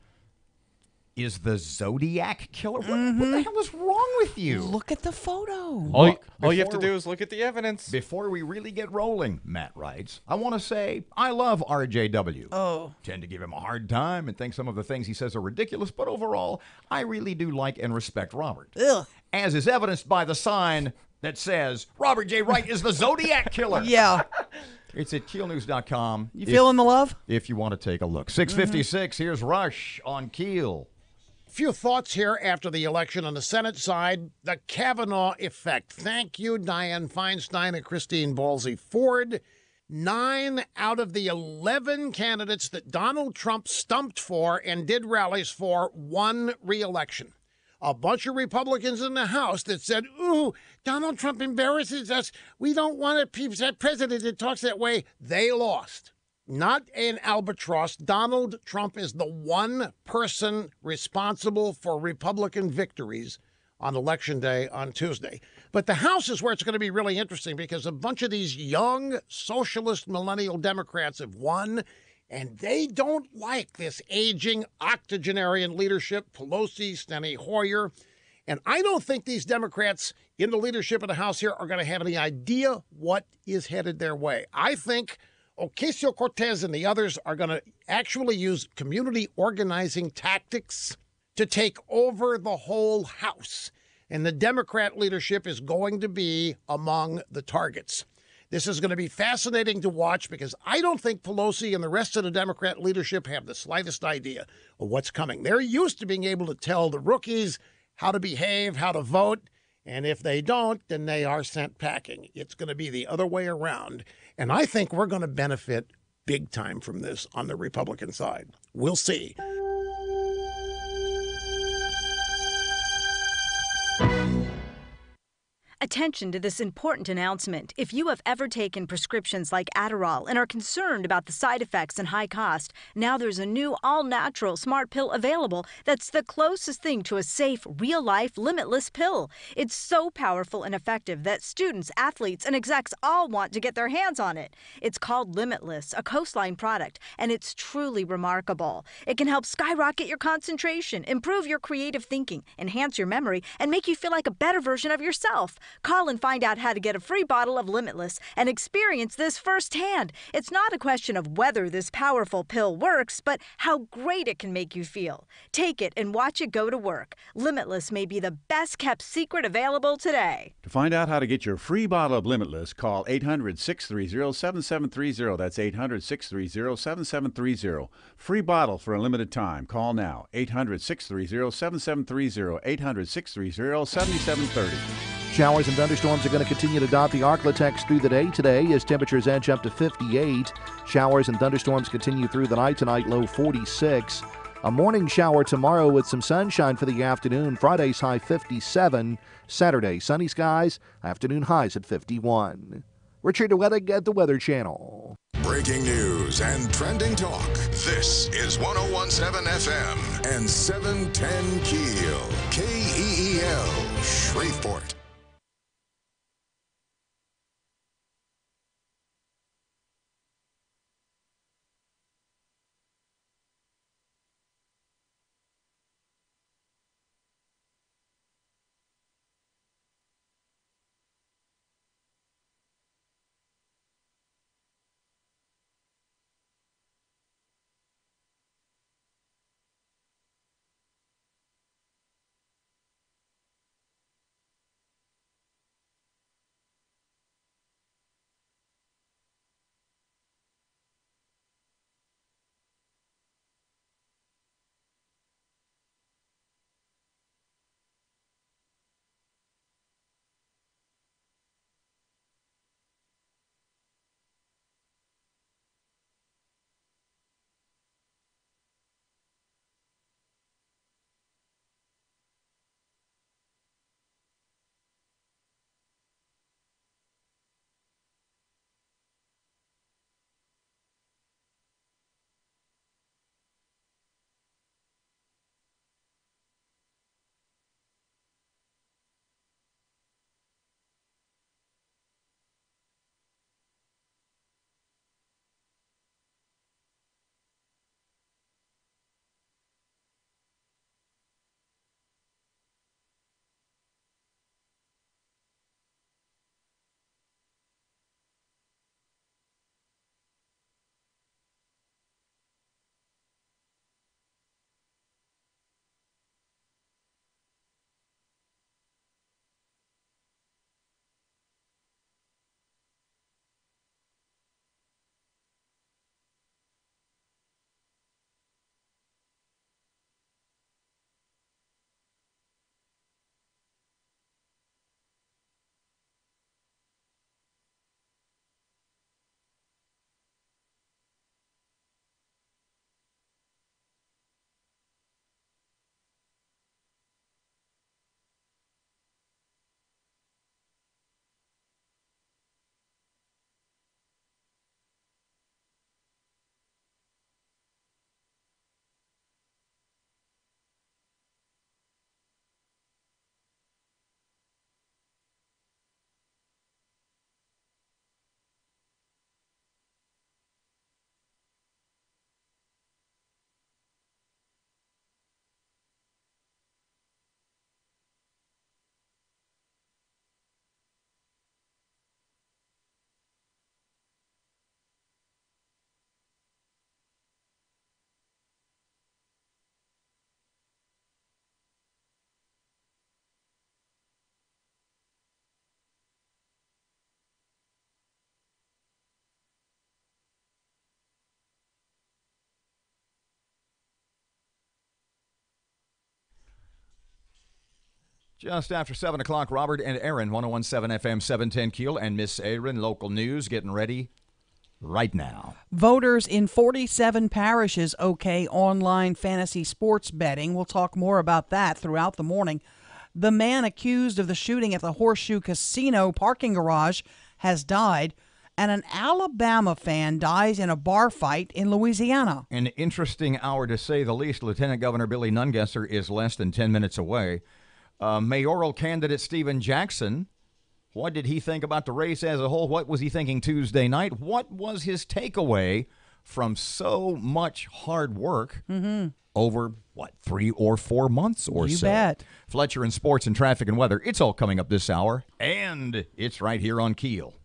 is the Zodiac Killer. What the hell is wrong with you?
Look at the photo.
All you have to do is look at the evidence.
Before we really get rolling, Matt writes, I want to say I love RJW.
Oh.
Tend to give him a hard time and think some of the things he says are ridiculous, but overall, I really do like and respect Robert.
Ugh.
As is evidenced by the sign that says, Robert J. Wright is the Zodiac Killer.
Yeah.
It's at KEELnews.com.
You feeling the love?
If you want to take a look. 6:56, here's Rush on KEEL.
Few thoughts here after the election on the Senate side. The Kavanaugh effect. Thank you, Dianne Feinstein and Christine Ballsy Ford. 9 out of the 11 candidates that Donald Trump stumped for and did rallies for won re-election. A bunch of Republicans in the House that said, ooh, Donald Trump embarrasses us. We don't want a president that talks that way. They lost. Not an albatross. Donald Trump is the one person responsible for Republican victories on Election Day on Tuesday. But the House is where it's going to be really interesting because a bunch of these young socialist millennial Democrats have won, and they don't like this aging octogenarian leadership, Pelosi, Steny Hoyer. And I don't think these Democrats in the leadership of the House here are going to have any idea what is headed their way. I think Ocasio-Cortez and the others are going to actually use community organizing tactics to take over the whole House. And the Democrat leadership is going to be among the targets. This is going to be fascinating to watch because I don't think Pelosi and the rest of the Democrat leadership have the slightest idea of what's coming. They're used to being able to tell the rookies how to behave, how to vote, and if they don't, then they are sent packing. It's going to be the other way around, and I think we're going to benefit big time from this on the Republican side. We'll see.
Attention to this important announcement. If you have ever taken prescriptions like Adderall and are concerned about the side effects and high cost, now there's a new all-natural smart pill available that's the closest thing to a safe, real-life, limitless pill. It's so powerful and effective that students, athletes, and execs all want to get their hands on it. It's called Limitless, a Coastline product, and it's truly remarkable. It can help skyrocket your concentration, improve your creative thinking, enhance your memory, and make you feel like a better version of yourself. Call and find out how to get a free bottle of Limitless and experience this firsthand. It's not a question of whether this powerful pill works, but how great it can make you feel. Take it and watch it go to work. Limitless may be the best kept secret available today.
To find out how to get your free bottle of Limitless, call 800-630-7730. That's 800-630-7730. Free bottle for a limited time. Call now. 800-630-7730. 800-630-7730.
Showers and thunderstorms are going to continue to dot the Arklatex through the day today as temperatures edge up to 58. Showers and thunderstorms continue through the night tonight, low 46. A morning shower tomorrow with some sunshine for the afternoon. Friday's high 57. Saturday, sunny skies, afternoon highs at 51. Richard Wedding at the Weather Channel.
Breaking news and trending talk. This is 101.7 FM and 710 KEEL. KEEL, Shreveport.
Just after 7 o'clock, Robert and Erin, 1017 FM, 710 Keel, and Miss Erin, local news, getting ready right now.
Voters in 47 parishes okay online fantasy sports betting. We'll talk more about that throughout the morning. The man accused of the shooting at the Horseshoe Casino parking garage has died, and an Alabama fan dies in a bar fight in Louisiana.
An interesting hour to say the least. Lieutenant Governor Billy Nungesser is less than 10 minutes away. Mayoral candidate Stephen Jackson, what did he think about the race as a whole? What was he thinking Tuesday night? What was his takeaway from so much hard work over, 3 or 4 months or
You
so?
bet.
Fletcher in sports and traffic and weather. It's all coming up this hour, and it's right here on Keel.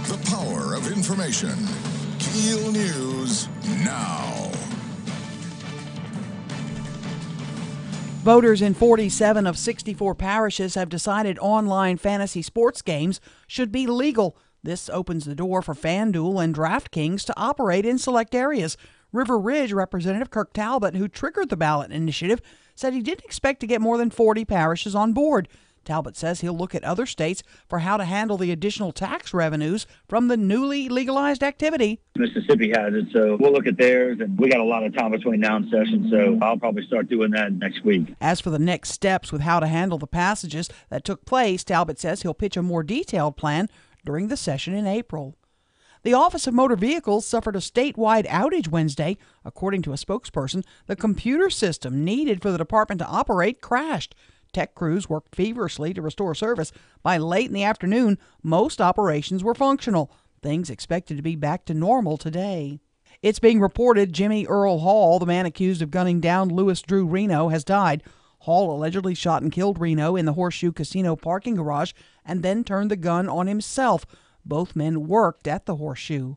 The power of information. KEEL News now.
Voters in 47 of 64 parishes have decided online fantasy sports games should be legal. This opens the door for FanDuel and DraftKings to operate in select areas. River Ridge Representative Kirk Talbot, who triggered the ballot initiative, said he didn't expect to get more than 40 parishes on board. Talbot says he'll look at other states for how to handle the additional tax revenues from the newly legalized activity.
Mississippi has it, so we'll look at theirs, and we got a lot of time between now and session, so I'll probably start doing that next week.
As for the next steps with how to handle the passages that took place, Talbot says he'll pitch a more detailed plan during the session in April. The Office of Motor Vehicles suffered a statewide outage Wednesday. According to a spokesperson, the computer system needed for the department to operate crashed. Tech crews worked feverishly to restore service. By late in the afternoon, most operations were functional. Things expected to be back to normal today. It's being reported Jimmy Earl Hall, the man accused of gunning down Louis Drew Reno, has died. Hall allegedly shot and killed Reno in the Horseshoe Casino parking garage and then turned the gun on himself. Both men worked at the Horseshoe.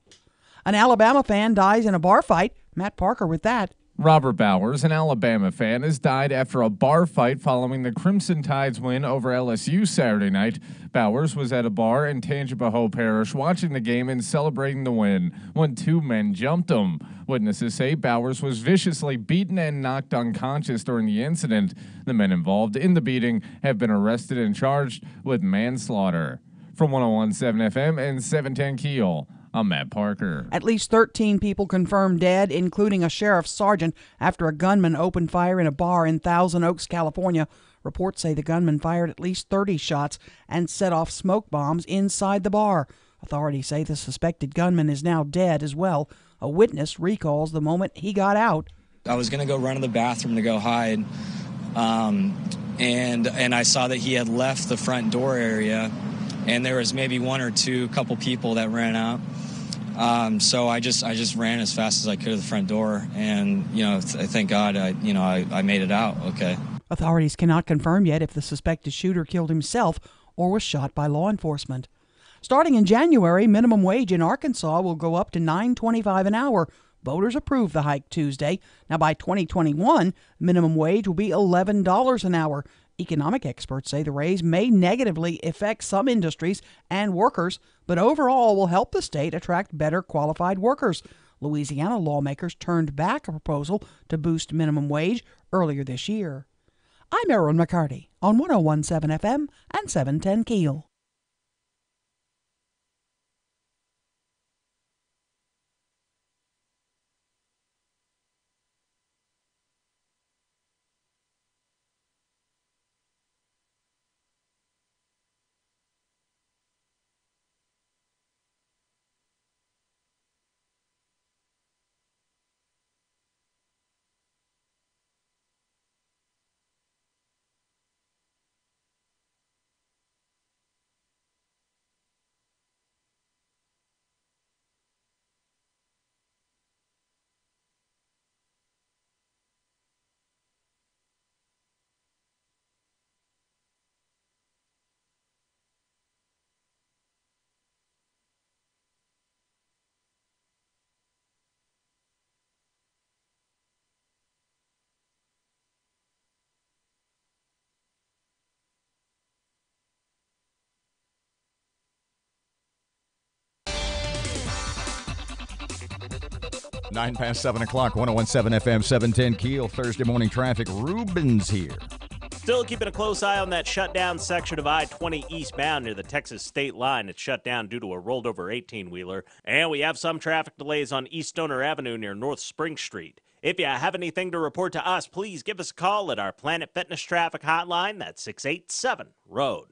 An Alabama fan dies in a bar fight. Matt Parker with that.
Robert Bowers, an Alabama fan, has died after a bar fight following the Crimson Tide's win over LSU Saturday night. Bowers was at a bar in Tangipahoa Parish watching the game and celebrating the win when two men jumped him. Witnesses say Bowers was viciously beaten and knocked unconscious during the incident. The men involved in the beating have been arrested and charged with manslaughter. From 1017 FM and 710 Keel, I'm Matt Parker.
At least 13 people confirmed dead, including a sheriff's sergeant, after a gunman opened fire in a bar in Thousand Oaks, California. Reports say the gunman fired at least 30 shots and set off smoke bombs inside the bar. Authorities say the suspected gunman is now dead as well. A witness recalls the moment he got out.
I was going to go run to the bathroom to go hide, and I saw that he had left the front door area, and there was maybe one or couple people that ran out. So I just ran as fast as I could to the front door, and thank God I made it out okay.
Authorities cannot confirm yet if the suspected shooter killed himself or was shot by law enforcement. Starting in January, minimum wage in Arkansas will go up to $9.25 an hour. Voters approved the hike Tuesday. Now by 2021, minimum wage will be $11 an hour. Economic experts say the raise may negatively affect some industries and workers, but overall will help the state attract better qualified workers. Louisiana lawmakers turned back a proposal to boost minimum wage earlier this year. I'm Erin McCarty on 1017 FM and 710 Keel.
9 past 7 o'clock, 101.7 FM, 710 Keel, Thursday morning traffic. Ruben's here.
Still keeping a close eye on that shutdown section of I-20 eastbound near the Texas state line. It's shut down due to a rolled over 18-wheeler. And we have some traffic delays on East Stoner Avenue near North Spring Street. If you have anything to report to us, please give us a call at our Planet Fitness traffic hotline. That's 687-ROAD.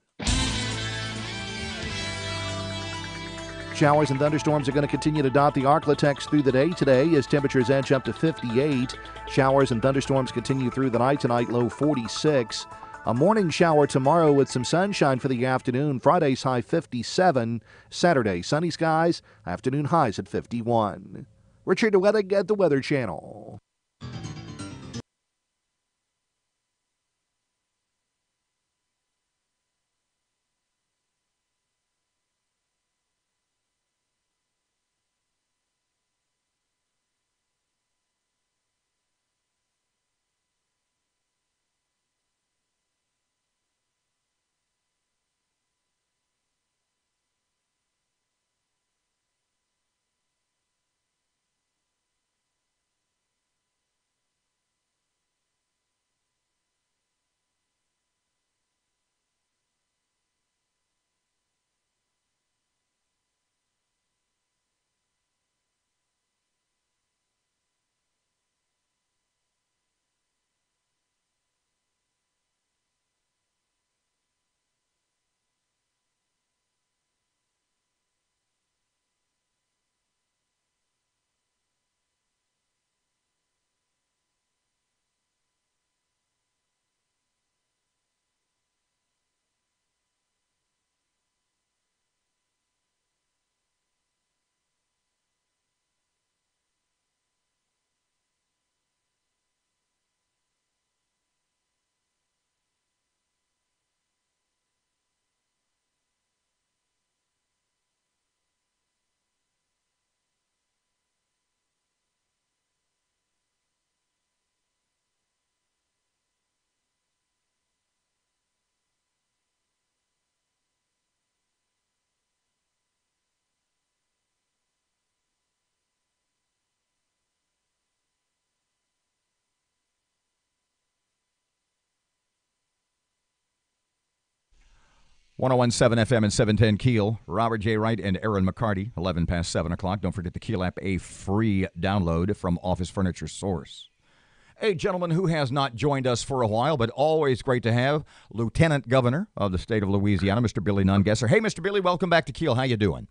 Showers and thunderstorms are going to continue to dot the Arklatex through the day today as temperatures edge up to 58. Showers and thunderstorms continue through the night tonight, low 46. A morning shower tomorrow with some sunshine for the afternoon. Friday's high 57. Saturday, sunny skies, afternoon highs at 51. Richard Wedding at the Weather Channel.
.101.7 FM and 710 Keel. Robert J. Wright and Erin McCarty, 11 past 7 o'clock. Don't forget the Keel app, a free download from Office Furniture Source. A gentleman who has not joined us for a while, but always great to have, Lieutenant Governor of the state of Louisiana, Mr. Billy Nungesser. Hey, Mr. Billy, welcome back to Keel. How you doing?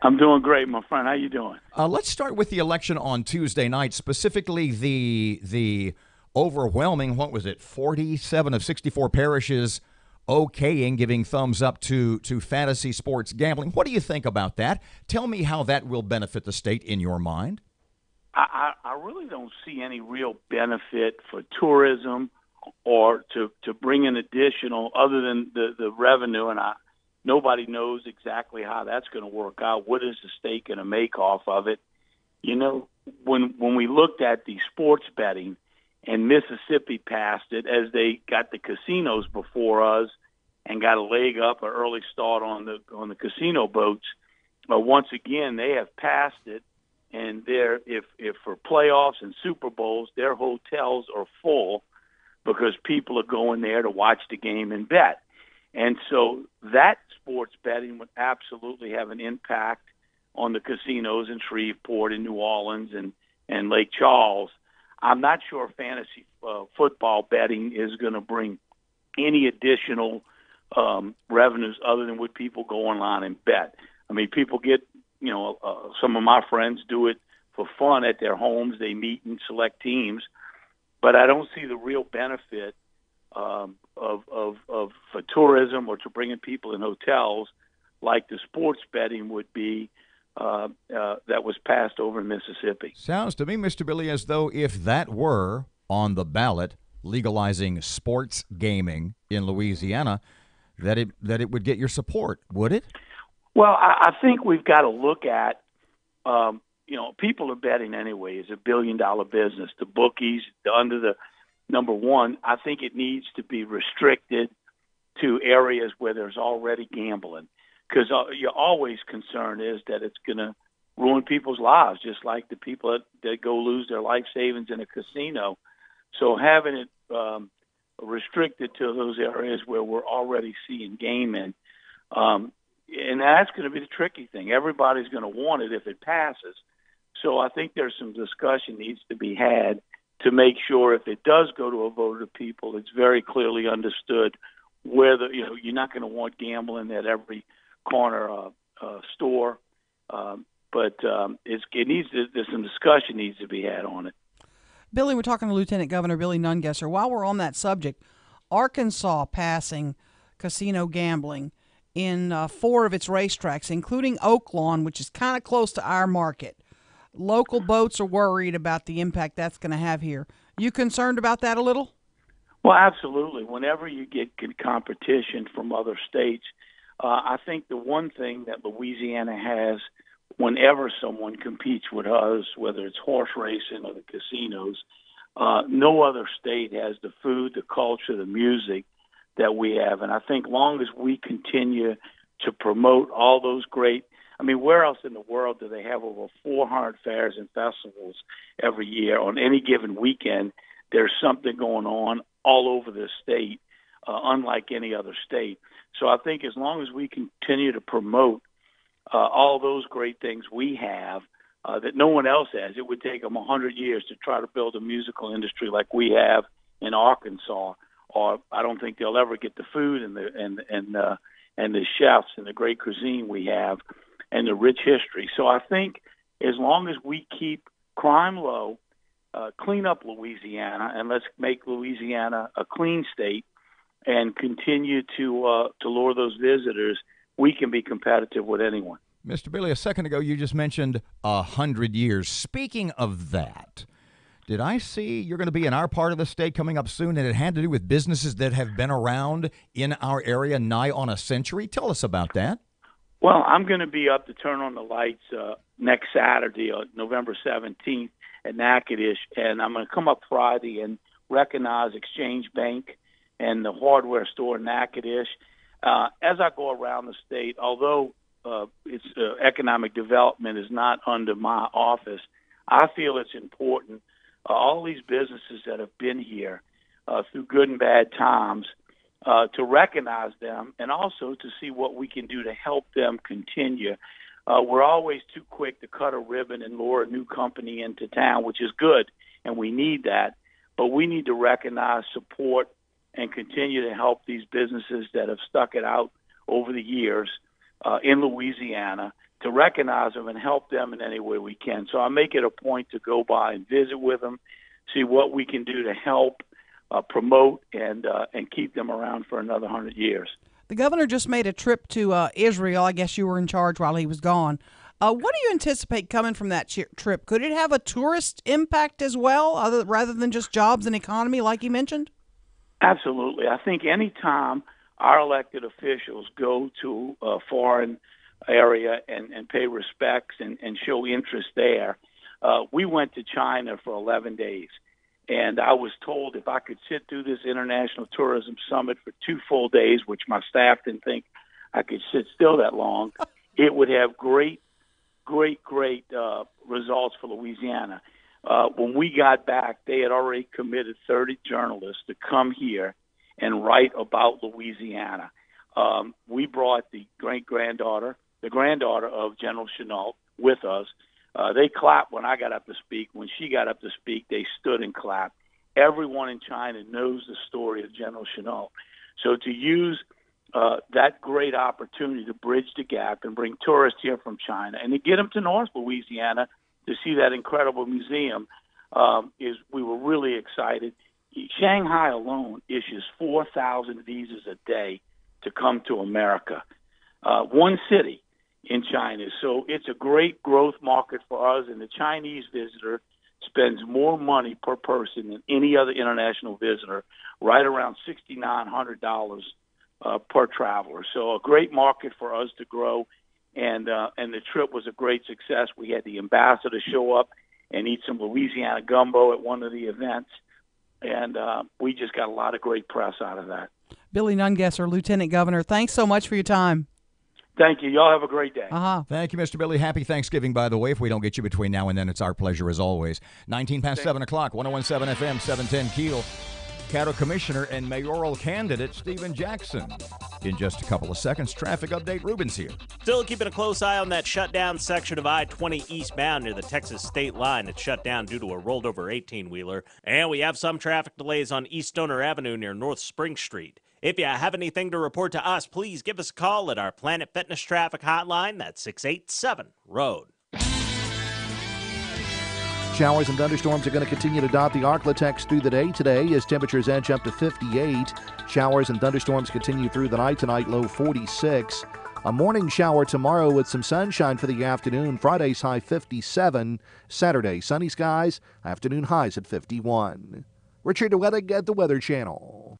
I'm doing great, my friend. How you doing?
Let's start with the election on Tuesday night, specifically the overwhelming, 47 of 64 parishes okaying, giving thumbs up to fantasy sports gambling. What do you think about that? Tell me how that will benefit the state in your mind.
I really don't see any real benefit for tourism or to bring in additional other than the revenue, and nobody knows exactly how that's going to work out. What is the state going to make off of it? You know, when we looked at the sports betting, and Mississippi passed it as they got the casinos before us and got a leg up, an early start on the casino boats. But once again, they have passed it, and if for playoffs and Super Bowls, their hotels are full because people are going there to watch the game and bet. And so that sports betting would absolutely have an impact on the casinos in Shreveport and New Orleans and Lake Charles. I'm not sure fantasy football betting is going to bring any additional revenues other than what people go online and bet. I mean, people get, some of my friends do it for fun at their homes. They meet and select teams, but I don't see the real benefit for tourism or to bringing people in hotels like the sports betting would be. That was passed over in Mississippi.
Sounds to me, Mr. Billy, as though if that were on the ballot, legalizing sports gaming in Louisiana, that it would get your support, would it?
Well, I think we've got to look at, people are betting anyway. It's $1 billion business. The bookies, under the number one, I think it needs to be restricted to areas where there's already gambling. Because your always concern is that it's going to ruin people's lives, just like the people that go lose their life savings in a casino. So having it restricted to those areas where we're already seeing gaming, and that's going to be the tricky thing. Everybody's going to want it if it passes. So I think there's some discussion needs to be had to make sure if it does go to a vote of the people, it's very clearly understood where you're not going to want gambling at every corner store. But there's some discussion needs to be had on it.
Billy, we're talking to Lieutenant Governor Billy Nungesser. While we're on that subject, Arkansas passing casino gambling in 4 of its racetracks, including Oaklawn, which is kind of close to our market. Local boats are worried about the impact that's going to have here. You concerned about that a little?
Well, absolutely. Whenever you get competition from other states, I think the one thing that Louisiana has whenever someone competes with us, whether it's horse racing or the casinos, no other state has the food, the culture, the music that we have. And I think long as we continue to promote all those great – I mean, where else in the world do they have over 400 fairs and festivals every year? On any given weekend, there's something going on all over the state, unlike any other state. So I think as long as we continue to promote all those great things we have that no one else has, it would take them 100 years to try to build a musical industry like we have in Arkansas. Or I don't think they'll ever get the food and the chefs and the great cuisine we have and the rich history. So I think as long as we keep crime low, clean up Louisiana, and let's make Louisiana a clean state, and continue to lure those visitors, we can be competitive with anyone.
Mr. Billy, a second ago you just mentioned 100 years. Speaking of that, did I see you're going to be in our part of the state coming up soon, and it had to do with businesses that have been around in our area nigh on a century? Tell us about that.
Well, I'm going to be up to turn on the lights next Saturday, November 17th at Natchitoches, and I'm going to come up Friday and recognize Exchange Bank and the hardware store in Natchitoches. As I go around the state, although it's economic development is not under my office, I feel it's important. All these businesses that have been here through good and bad times, to recognize them and also to see what we can do to help them continue. We're always too quick to cut a ribbon and lure a new company into town, which is good, and we need that. But we need to recognize, support, and continue to help these businesses that have stuck it out over the years in Louisiana, to recognize them and help them in any way we can. So I make it a point to go by and visit with them, see what we can do to help promote and keep them around for another 100 years.
The governor just made a trip to Israel. I guess you were in charge while he was gone. What do you anticipate coming from that trip? Could it have a tourist impact as well, rather than just jobs and economy like you mentioned?
Absolutely. I think any time our elected officials go to a foreign area and pay respects and show interest there, we went to China for 11 days. And I was told if I could sit through this International Tourism Summit for 2 full days, which my staff didn't think I could sit still that long, it would have great results for Louisiana. When we got back, they had already committed 30 journalists to come here and write about Louisiana. We brought the granddaughter of General Chennault with us. They clapped when I got up to speak. When she got up to speak, they stood and clapped. Everyone in China knows the story of General Chennault. So to use that great opportunity to bridge the gap and bring tourists here from China and to get them to North Louisiana to see that incredible museum, we were really excited. Shanghai alone issues 4,000 visas a day to come to America. One city in China. So it's a great growth market for us, and the Chinese visitor spends more money per person than any other international visitor, right around $6,900 per traveler. So a great market for us to grow, and the trip was a great success. We had the ambassador show up and eat some Louisiana gumbo at one of the events, and we just got a lot of great press out of that.
Billy Nungesser, Lieutenant Governor, thanks so much for your time.
Thank you. Y'all have a great day.
Thank you, Mr. Billy. Happy Thanksgiving, by the way. If we don't get you between now and then, it's our pleasure as always. 19 past 7 o'clock, 101.7 FM, 710 Keel. Caddo Commissioner and mayoral candidate Stephen Jackson. In just a couple of seconds, traffic update. Ruben's here.
Still keeping a close eye on that shutdown section of I-20 eastbound near the Texas state line. It's shut down due to a rolled over 18-wheeler. And we have some traffic delays on East Stoner Avenue near North Spring Street. If you have anything to report to us, please give us a call at our Planet Fitness traffic hotline. That's 687-ROAD.
Showers and thunderstorms are going to continue to dot the Arklatex through the day today as temperatures edge up to 58. Showers and thunderstorms continue through the night tonight, low 46. A morning shower tomorrow with some sunshine for the afternoon. Friday's high 57. Saturday, sunny skies, afternoon highs at 51. Richard Wedding at the Weather Channel.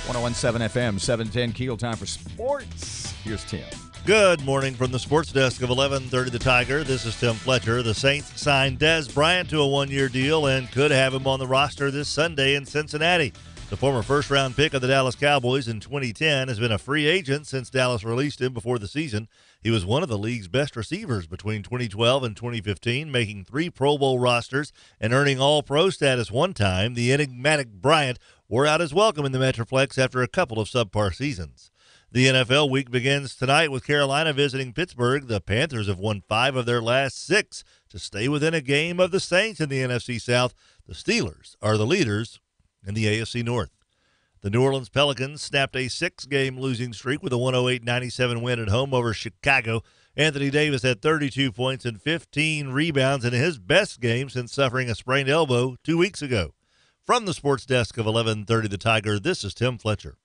.17 FM, 710 Keel. Time for sports. Here's Tim.
Good morning from the sports desk of 1130 The Tiger. This is Tim Fletcher. The Saints signed Dez Bryant to a one-year deal and could have him on the roster this Sunday in Cincinnati. The former first-round pick of the Dallas Cowboys in 2010 has been a free agent since Dallas released him before the season. He was one of the league's best receivers between 2012 and 2015, making 3 Pro Bowl rosters and earning All-Pro status one time. The enigmatic Bryant wore out his welcome in the Metroplex after a couple of subpar seasons. The NFL week begins tonight with Carolina visiting Pittsburgh. The Panthers have won 5 of their last 6 to stay within a game of the Saints in the NFC South. The Steelers are the leaders in the AFC North. The New Orleans Pelicans snapped a 6-game losing streak with a 108-97 win at home over Chicago. Anthony Davis had 32 points and 15 rebounds in his best game since suffering a sprained elbow 2 weeks ago. From the sports desk of 1130 The Tiger, this is Tim Fletcher.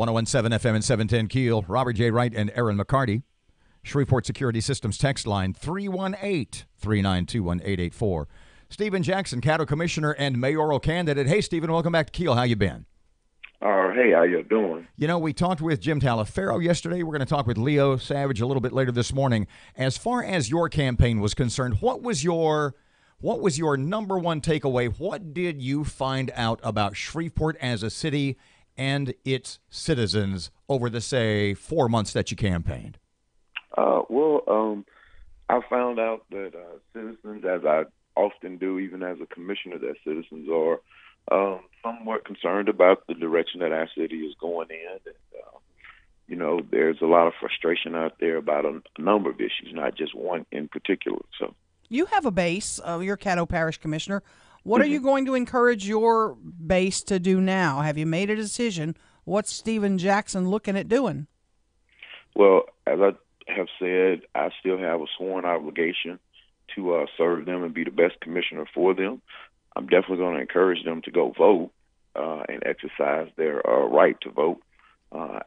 1017 FM and 710 Keel. Robert J. Wright and Erin McCarty. Shreveport Security Systems text line 318-392-1884. Stephen Jackson, Caddo Commissioner and mayoral candidate. Hey, Stephen, welcome back to Keel. How you been?
Hey, how you doing?
You know, we talked with Jim Talaferro yesterday. We're going to talk with Leo Savage a little bit later this morning. As far as your campaign was concerned, what was your number one takeaway? What did you find out about Shreveport as a city and its citizens over the, say, 4 months that you campaigned?
I found out that citizens, as I often do, even as a commissioner, that citizens are somewhat concerned about the direction that our city is going in. And, there's a lot of frustration out there about a number of issues, not just one in particular. So
you have a base. You're Caddo Parish Commissioner. What are you going to encourage your base to do now? Have you made a decision? What's Stephen Jackson looking at doing?
Well, as I have said, I still have a sworn obligation to serve them and be the best commissioner for them. I'm definitely going to encourage them to go vote and exercise their right to vote.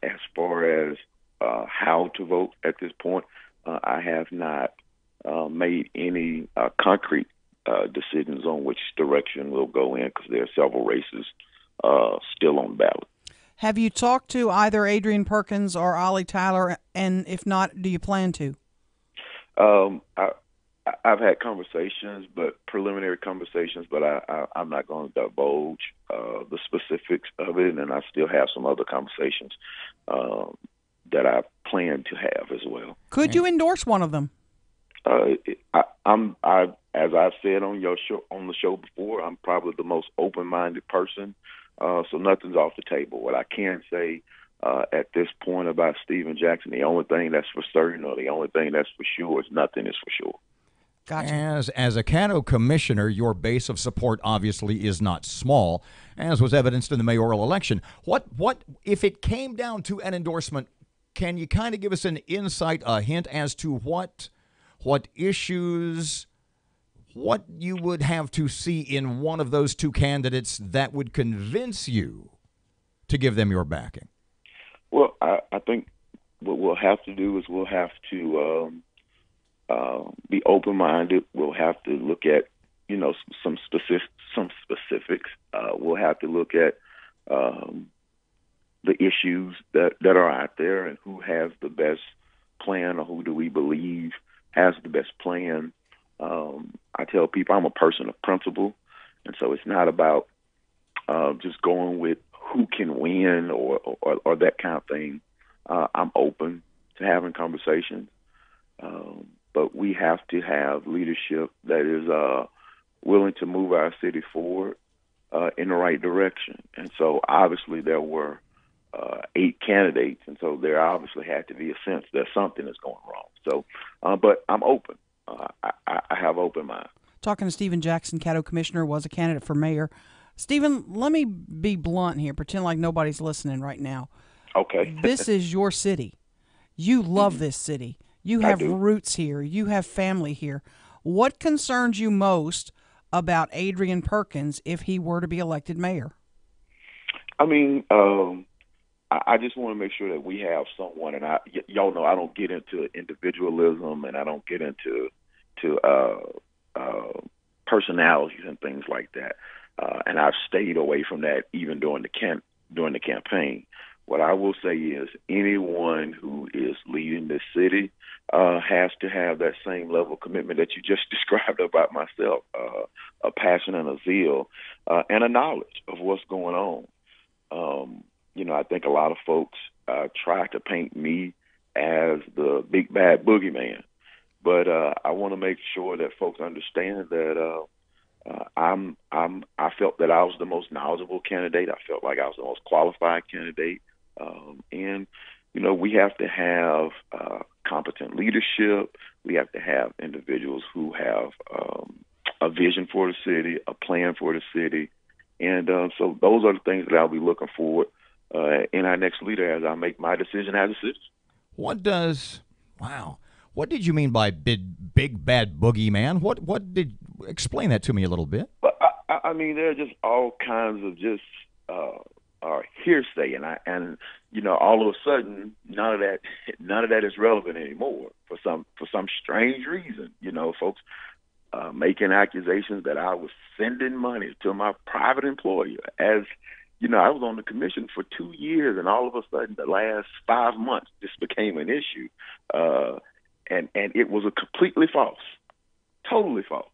As far as how to vote at this point, I have not made any concrete decisions on which direction we'll go in because there are several races still on the ballot.
Have you talked to either Adrian Perkins or Ollie Tyler, and if not, do you plan to?
I've had conversations, preliminary conversations, but I'm not going to divulge the specifics of it, and I still have some other conversations that I plan to have as well.
Could you endorse one of them?
As I've said on the show before, I'm probably the most open-minded person, so nothing's off the table. What I can say at this point about Stephen Jackson, the only thing that's for certain or the only thing that's for sure is nothing is for sure.
Gotcha.
As a Caddo Commissioner, your base of support obviously is not small, as was evidenced in the mayoral election. What if it came down to an endorsement? Can you kind of give us an insight, a hint as to what issues, what you would have to see in one of those two candidates that would convince you to give them your backing?
Well, I think what we'll have to do is we'll have to be open-minded. We'll have to look at, some specifics. We'll have to look at the issues that are out there and who has the best plan or who do we believe has the best plan. I tell people I'm a person of principle, and so it's not about just going with who can win or that kind of thing. I'm open to having conversations. But we have to have leadership that is willing to move our city forward in the right direction. And so obviously there were 8 candidates, and so there obviously had to be a sense that something is going wrong. So, but I'm open. I have open mind.
Talking to Stephen Jackson, Caddo Commissioner, was a candidate for mayor. Stephen, let me be blunt here. Pretend like nobody's listening right now.
Okay.
This is your city. You love this city. You have roots here. You have family here. What concerns you most about Adrian Perkins if he were to be elected mayor?
I mean, I just want to make sure that we have someone, and y'all know I don't get into individualism and I don't get into personalities and things like that. And I've stayed away from that even during the campaign. What I will say is anyone who is leading this city has to have that same level of commitment that you just described about myself, a passion and a zeal, and a knowledge of what's going on. I think a lot of folks try to paint me as the big bad boogeyman, but I want to make sure that folks understand that I felt that I was the most knowledgeable candidate. I felt like I was the most qualified candidate. And we have to have competent leadership. We have to have individuals who have a vision for the city, a plan for the city. And so those are the things that I'll be looking forward in our next leader as I make my decision as a citizen.
What did you mean by big bad boogeyman? Explain that to me a little bit.
But I mean, there are just all kinds of just are hearsay, and all of a sudden none of that is relevant anymore for some strange reason. Folks making accusations that I was sending money to my private employer. As I was on the commission for 2 years, and all of a sudden the last 5 months this became an issue, and it was completely false, totally false.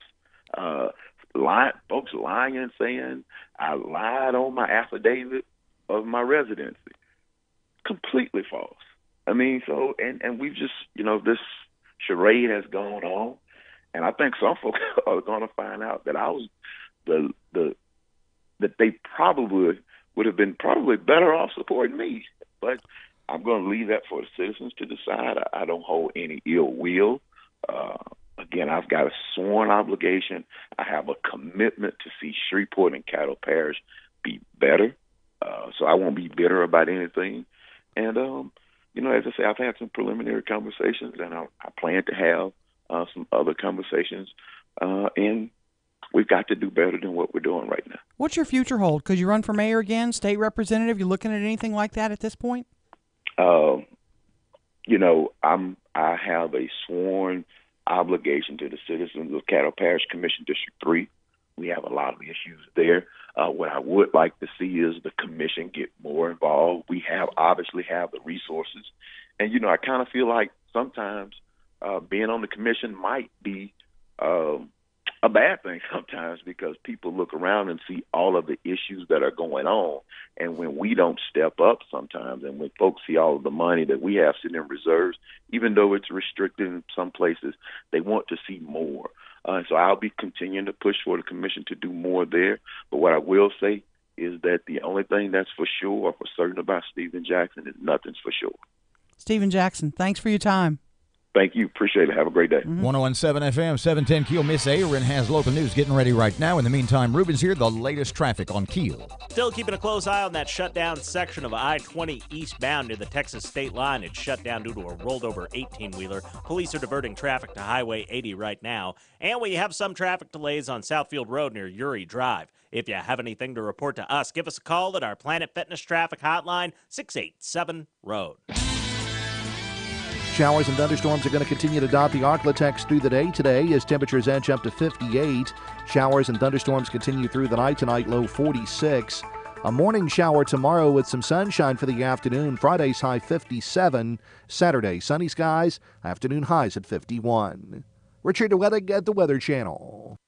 Folks lying and saying I lied on my affidavit of my residency. Completely false. I mean, so, and we've just, this charade has gone on, and I think some folks are going to find out that I was that they probably would have been better off supporting me. But I'm going to leave that for the citizens to decide. I don't hold any ill will. Again, I've got a sworn obligation. I have a commitment to see Shreveport and Caddo Parish be better. So I won't be bitter about anything. And, as I say, I've had some preliminary conversations, and I plan to have some other conversations. And we've got to do better than what we're doing right now.
What's your future hold? Could you run for mayor again, state representative? You looking at anything like that at this point?
I have a sworn obligation to the citizens of Caddo Parish Commission District 3. We have a lot of issues there. What I would like to see is the commission get more involved. We obviously have the resources. And, I kind of feel like sometimes being on the commission might be a bad thing sometimes, because people look around and see all of the issues that are going on. And when we don't step up sometimes, and when folks see all of the money that we have sitting in reserves, even though it's restricted in some places, they want to see more. So I'll be continuing to push for the commission to do more there. But what I will say is that the only thing that's for sure or for certain about Stephen Jackson is nothing's for sure.
Stephen Jackson, thanks for your time.
Thank you. Appreciate it. Have a great day.
101.7 FM, 710 KEEL. Miss Erin has local news getting ready right now. In the meantime, Ruben's here, the latest traffic on KEEL.
Still keeping a close eye on that shutdown section of I-20 eastbound near the Texas state line. It's shut down due to a rolled over 18-wheeler. Police are diverting traffic to Highway 80 right now. And we have some traffic delays on Southfield Road near Uri Drive. If you have anything to report to us, give us a call at our Planet Fitness traffic hotline, 687-ROAD.
Showers and thunderstorms are going to continue to dot the Arklatex through the day today as temperatures edge up to 58. Showers and thunderstorms continue through the night tonight, low 46. A morning shower tomorrow with some sunshine for the afternoon. Friday's high 57. Saturday, sunny skies, afternoon highs at 51. Richard Wedding at the Weather Channel.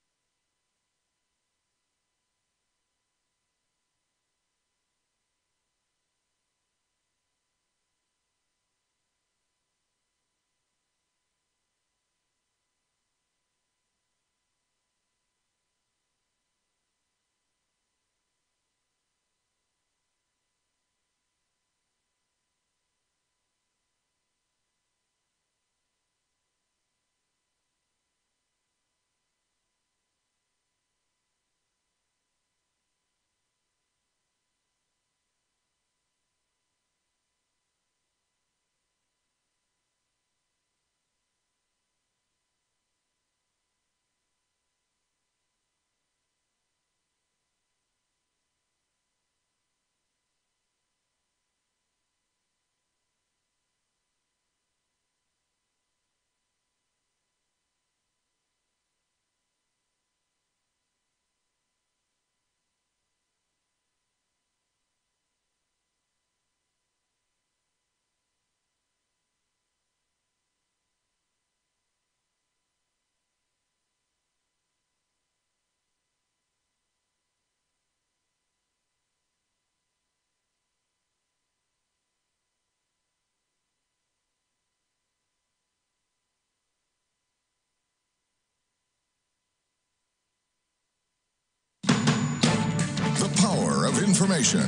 The power of information.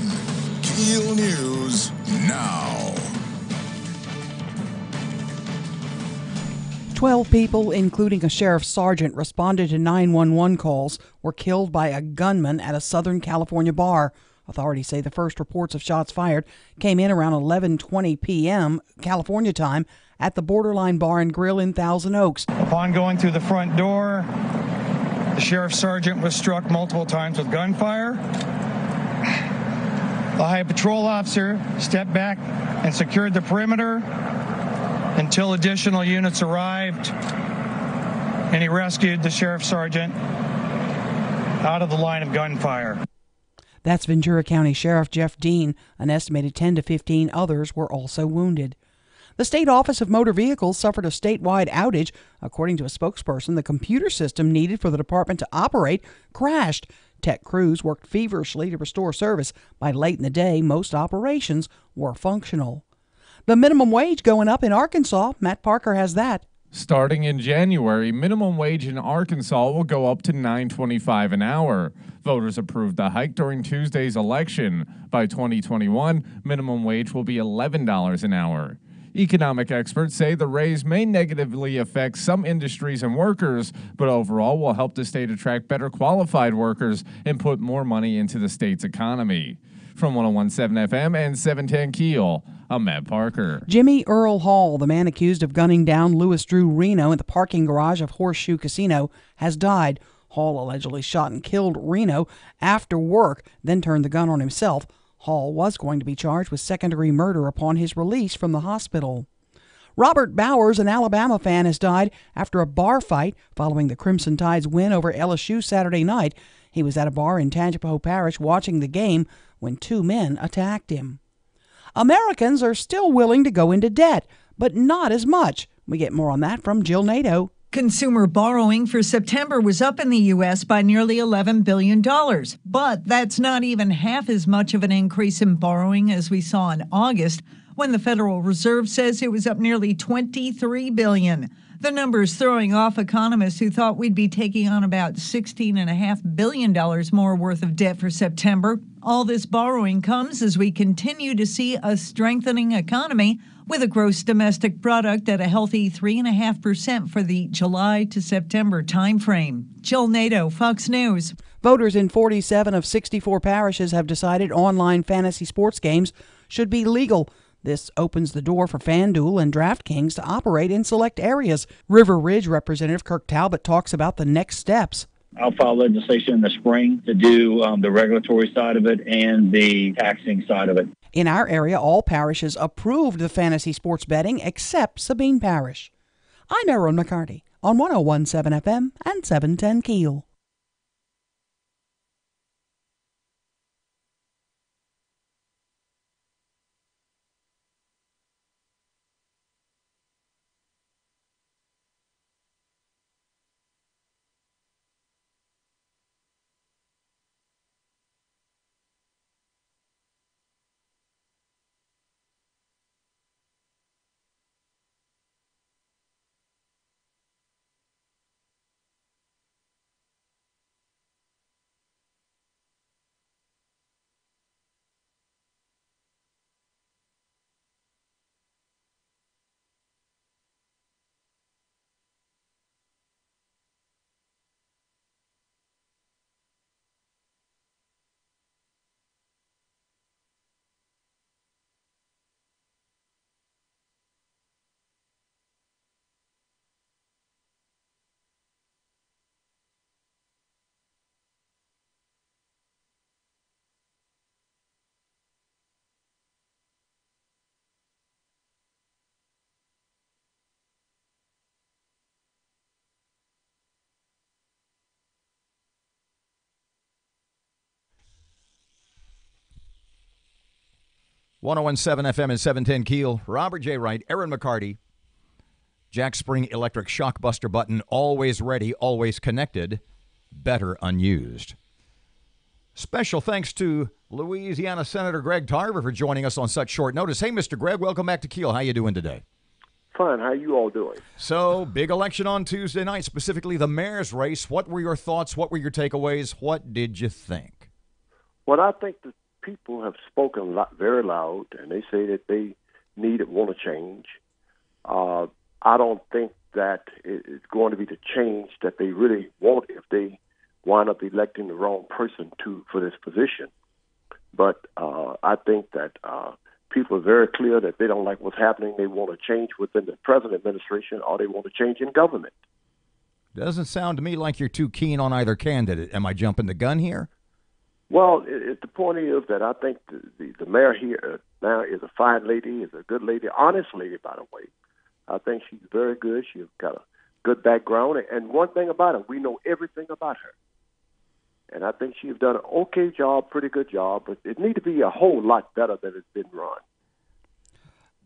KEEL News now.
12 people, including a sheriff's sergeant, responded to 911 calls, were killed by a gunman at a Southern California bar. Authorities say the first reports of shots fired came in around 11:20 p.m. California time at the Borderline Bar and Grill in Thousand Oaks.
Upon going through the front door, the sheriff's sergeant was struck multiple times with gunfire. The High Patrol Officer stepped back and secured the perimeter until additional units arrived, and he rescued the Sheriff Sergeant out of the line of gunfire.
That's Ventura County Sheriff Jeff Dean. An estimated 10 to 15 others were also wounded. The State Office of Motor Vehicles suffered a statewide outage. According to a spokesperson, the computer system needed for the department to operate crashed. Tech crews worked feverishly to restore service. By late in the day, most operations were functional. The minimum wage going up in Arkansas. Matt Parker has that.
Starting in January, minimum wage in Arkansas will go up to $9.25 an hour. Voters approved the hike during Tuesday's election. By 2021, minimum wage will be $11 an hour. Economic experts say the raise may negatively affect some industries and workers, but overall will help the state attract better qualified workers and put more money into the state's economy. From 101.7 FM and 710 KEEL, I'm Matt Parker.
Jimmy Earl Hall, the man accused of gunning down Louis Drew Reno in the parking garage of Horseshoe Casino, has died. Hall allegedly shot and killed Reno after work, then turned the gun on himself. Hall was going to be charged with second-degree murder upon his release from the hospital. Robert Bowers, an Alabama fan, has died after a bar fight following the Crimson Tide's win over LSU Saturday night. He was at a bar in Tangipahoa Parish watching the game when two men attacked him. Americans are still willing to go into debt, but not as much. We get more on that from Jill Nato.
Consumer borrowing for September was up in the U.S. by nearly $11 billion. But that's not even half as much of an increase in borrowing as we saw in August, when the Federal Reserve says it was up nearly $23 billion. The number's throwing off economists who thought we'd be taking on about $16.5 billion more worth of debt for September. All this borrowing comes as we continue to see a strengthening economy, with a gross domestic product at a healthy 3.5% for the July to September timeframe. Jill Nato, Fox News.
Voters in 47 of 64 parishes have decided online fantasy sports games should be legal. This opens the door for FanDuel and DraftKings to operate in select areas. River Ridge Representative Kirk Talbot talks about the next steps.
I'll file legislation in the spring to do the regulatory side of it and the taxing side of it.
In our area, all parishes approved the fantasy sports betting except Sabine Parish. I'm Erin McCarty on 101.7 FM and 710 KEEL.
.101.7 FM and 710 KEEL. Robert J. Wright, Erin McCarty. Jack Spring electric shockbuster button, always ready, always connected, better unused. Special thanks to Louisiana Senator Greg Tarver for joining us on such short notice. Hey, Mr. Greg, welcome back to KEEL. How you doing today?
Fine. How you all doing?
So, big election on Tuesday night, specifically the mayor's race. What were your thoughts? What were your takeaways? What did you think?
Well, I think the people have spoken very loud, and they say that they want to change. I don't think that it's going to be the change that they really want if they wind up electing the wrong person for this position. But I think that people are very clear that they don't like what's happening. They want to change within the present administration, or they want to change in government.
Doesn't sound to me like you're too keen on either candidate. Am I jumping the gun here?
Well, the point is that I think the mayor here now is a fine lady, is a good lady, honest lady, by the way. I think she's very good. She's got a good background. And one thing about her, we know everything about her. And I think she's done an okay job, pretty good job, but it needs to be a whole lot better than it's been run.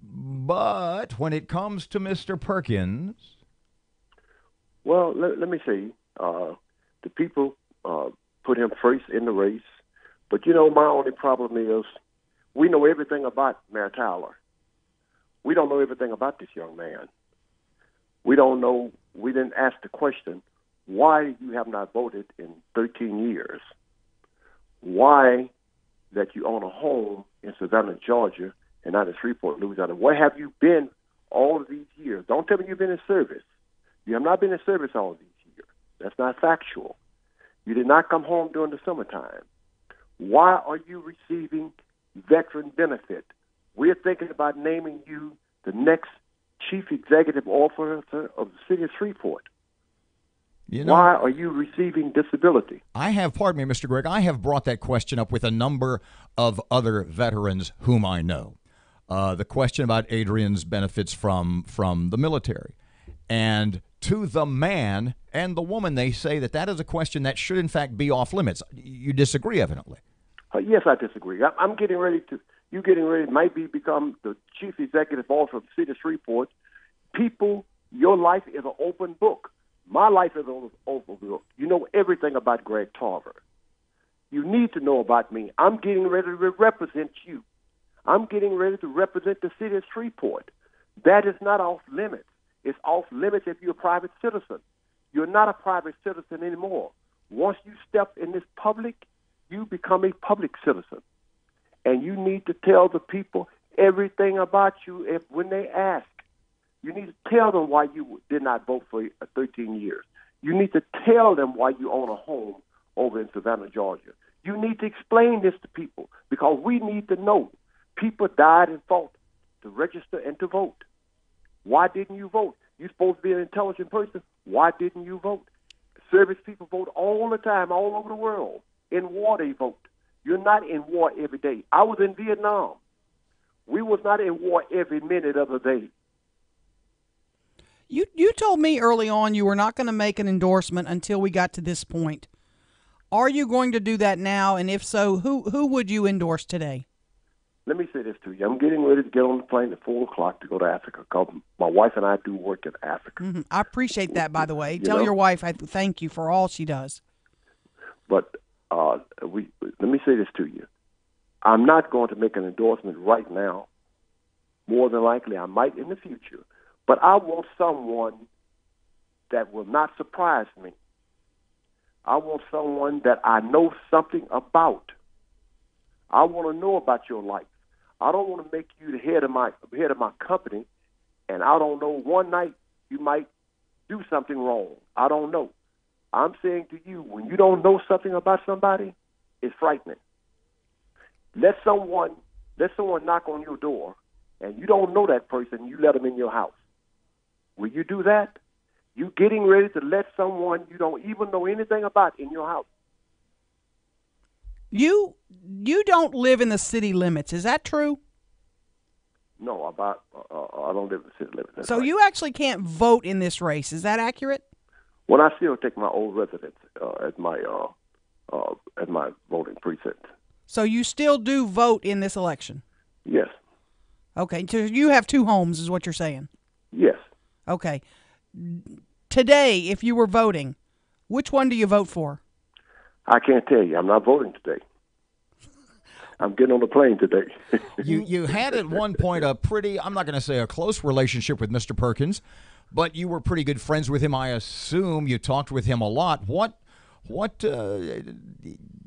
But when it comes to Mr. Perkins...
Well, let me see. The people put him first in the race. But, my only problem is we know everything about Mayor Tyler. We don't know everything about this young man. We don't know. We didn't ask the question, why you have not voted in 13 years? Why that you own a home in Savannah, Georgia, and not in Shreveport, Louisiana? Where have you been all of these years? Don't tell me you've been in service. You have not been in service all of these years. That's not factual. You did not come home during the summertime. Why are you receiving veteran benefit? We're thinking about naming you the next chief executive officer of the city of Shreveport. Why are you receiving disability?
Pardon me, Mr. Gregg, I have brought that question up with a number of other veterans whom I know. The question about Adrian's benefits from the military. And to the man and the woman, they say that is a question that should, in fact, be off limits. You disagree, evidently.
Yes, I disagree. I'm getting ready to. You getting ready might become the chief executive officer of the city of Shreveport. People, your life is an open book. My life is an open book. You know everything about Greg Tarver. You need to know about me. I'm getting ready to represent you. I'm getting ready to represent the city of Shreveport. That is not off limits. It's off limits if you're a private citizen. You're not a private citizen anymore. Once you step in this public, you become a public citizen. And you need to tell the people everything about you when they ask. You need to tell them why you did not vote for 13 years. You need to tell them why you own a home over in Savannah, Georgia. You need to explain this to people because we need to know. People died and fought to register and to vote. Why didn't you vote? You're supposed to be an intelligent person. Why didn't you vote? Service people vote all the time, all over the world. In war, they vote. You're not in war every day. I was in Vietnam. We was not in war every minute of the day.
You told me early on you were not going to make an endorsement until we got to this point. Are you going to do that now? And if so, who would you endorse today?
Let me say this to you. I'm getting ready to get on the plane at 4 o'clock to go to Africa because my wife and I do work in Africa.
Mm-hmm. I appreciate that, by the way. Tell your wife I thank you for all she does.
But let me say this to you. I'm not going to make an endorsement right now. More than likely, I might in the future. But I want someone that will not surprise me. I want someone that I know something about. I want to know about your life. I don't want to make you the head of my company, and I don't know, one night you might do something wrong. I don't know. I'm saying to you, when you don't know something about somebody, it's frightening. Let someone knock on your door, and you don't know that person, you let them in your house. Will you do that? You getting ready to let someone you don't even know anything about in your house.
You don't live in the city limits. Is that true?
No, I don't live in the city limits. That's
so
right.
You actually can't vote in this race. Is that accurate?
Well, I still take my old residence at my voting precinct.
So you still do vote in this election?
Yes.
Okay, so you have two homes is what you're saying?
Yes.
Okay. Today, if you were voting, which one do you vote for?
I can't tell you. I'm not voting today. I'm getting on the plane today.
You had at one point a pretty, I'm not going to say a close relationship with Mr. Perkins, but you were pretty good friends with him. I assume you talked with him a lot. What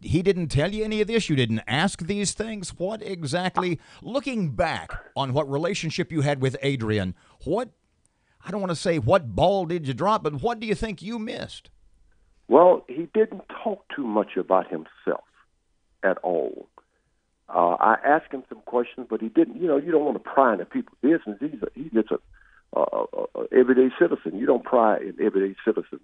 he didn't tell you any of this? You didn't ask these things? What exactly, looking back on what relationship you had with Adrian, I don't want to say what ball did you drop, but what do you think you missed?
Well, he didn't talk too much about himself at all. I asked him some questions, but he didn't. You don't want to pry into people's business. He's just a everyday citizen. You don't pry in everyday citizen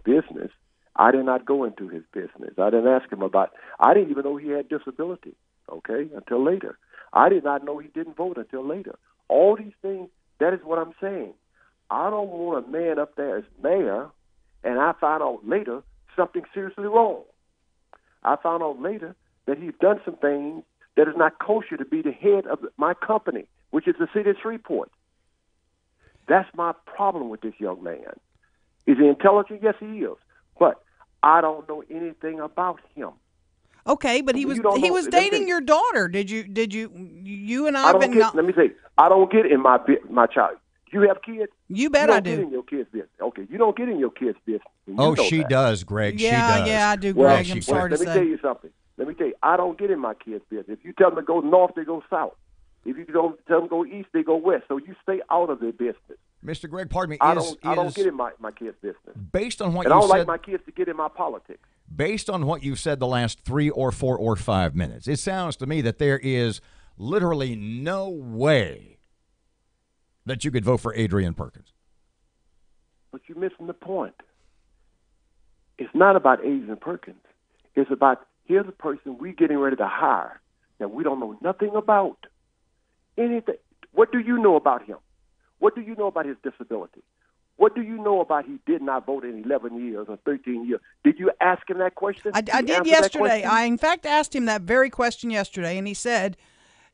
business. I did not go into his business. I didn't ask him about. I didn't even know he had disability. Okay, until later. I did not know he didn't vote until later. All these things. That is what I'm saying. I don't want a man up there as mayor, and I find out later something seriously wrong. I found out later that he's done some things that is not kosher to be the head of my company, which is the city of Shreveport. That's my problem with this young man. Is he intelligent? Yes, he is. But I don't know anything about him.
Okay, but he was dating your daughter. Did you and I been not?
Let me say, I don't get in my child. You have kids?
You bet I do.
You don't get in your kids' business. Okay, you don't get in your kids' business.
Oh, she does, Greg.
Yeah,
she does.
Yeah, I do, Greg. I'm sorry to say.
Let me tell you something. I don't get in my kids' business. If you tell them to go north, they go south. If you don't tell them to go east, they go west. So you stay out of their business.
Mr. Greg, pardon me.
I don't get in my kids' business.
Based on what
and
you
I don't
said,
like my kids to get in my politics.
Based on what you've said the last 3 or 4 or 5 minutes, it sounds to me that there is literally no way that you could vote for Adrian Perkins.
But you're missing the point. It's not about Adrian Perkins. It's about here's a person we're getting ready to hire that we don't know nothing about. Anything. What do you know about him? What do you know about his disability? What do you know about he did not vote in 11 years or 13 years? Did you ask him that question?
I did yesterday. I, in fact, asked him that very question yesterday, and he said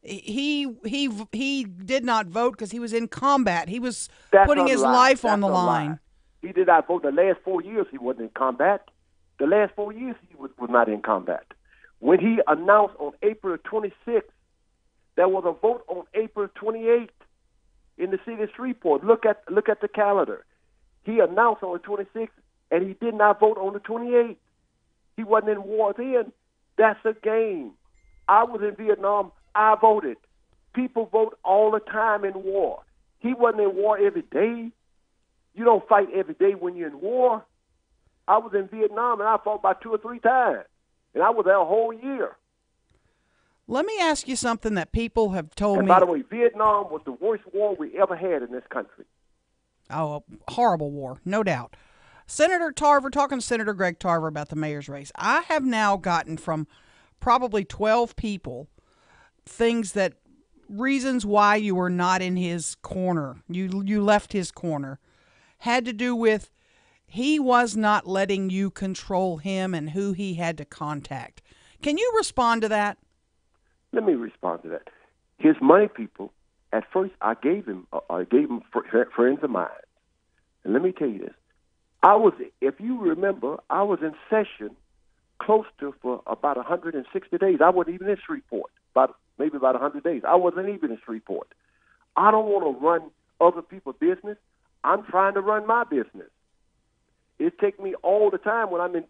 he did not vote because he was in combat. He was putting his life on the line.
He did not vote. The last 4 years he wasn't in combat. The last 4 years he was not in combat. When he announced on April 26th, there was a vote on April 28th in the city of Shreveport. Look at the calendar. He announced on the 26th, and he did not vote on the 28th. He wasn't in war then. That's a game. I was in Vietnam. I voted. People vote all the time in war. He wasn't in war every day. You don't fight every day when you're in war. I was in Vietnam, and I fought about 2 or 3 times, and I was there a whole year.
Let me ask you something that people have told me.
And by the way, Vietnam was the worst war we ever had in this country.
Oh, a horrible war, no doubt. Senator Tarver, talking to Senator Greg Tarver about the mayor's race, I have now gotten from probably 12 people reasons why you were not in his corner. You left his corner. Had to do with he was not letting you control him and who he had to contact. Can you respond to that?
Let me respond to that. His money people, at first I gave him friends of mine. And let me tell you this. If you remember, I was in session close to for about 160 days. I wasn't even in Shreveport, maybe about 100 days. I wasn't even in Shreveport. I don't want to run other people's business. I'm trying to run my business. It takes me all the time when I'm in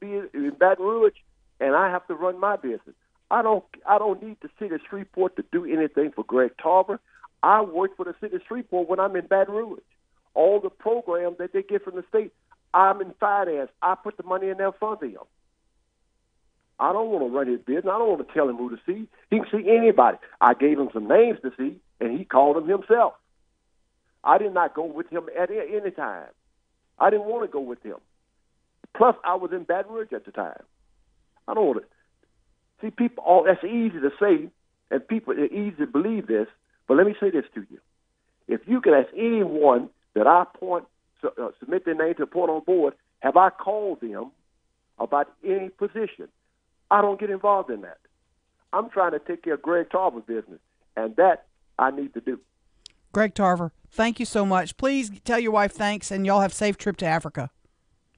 Baton Rouge, and I have to run my business. I don't need the city of Shreveport to do anything for Greg Tarver. I work for the city of Shreveport when I'm in Baton Rouge. All the programs that they get from the state, I'm in finance. I put the money in there for them. I don't want to run his business. I don't want to tell him who to see. He can see anybody. I gave him some names to see, and he called them himself. I did not go with him at any time. I didn't want to go with him. Plus, I was in Baton Rouge at the time. I don't want to. See, people, that's easy to say, and people, it's easy to believe this, but let me say this to you. If you could ask anyone that I submit their name to appoint on board, have I called them about any position? I don't get involved in that. I'm trying to take care of Greg Tarver's business, and that I need to do.
Greg Tarver, thank you so much. Please tell your wife thanks, and y'all have a safe trip to Africa.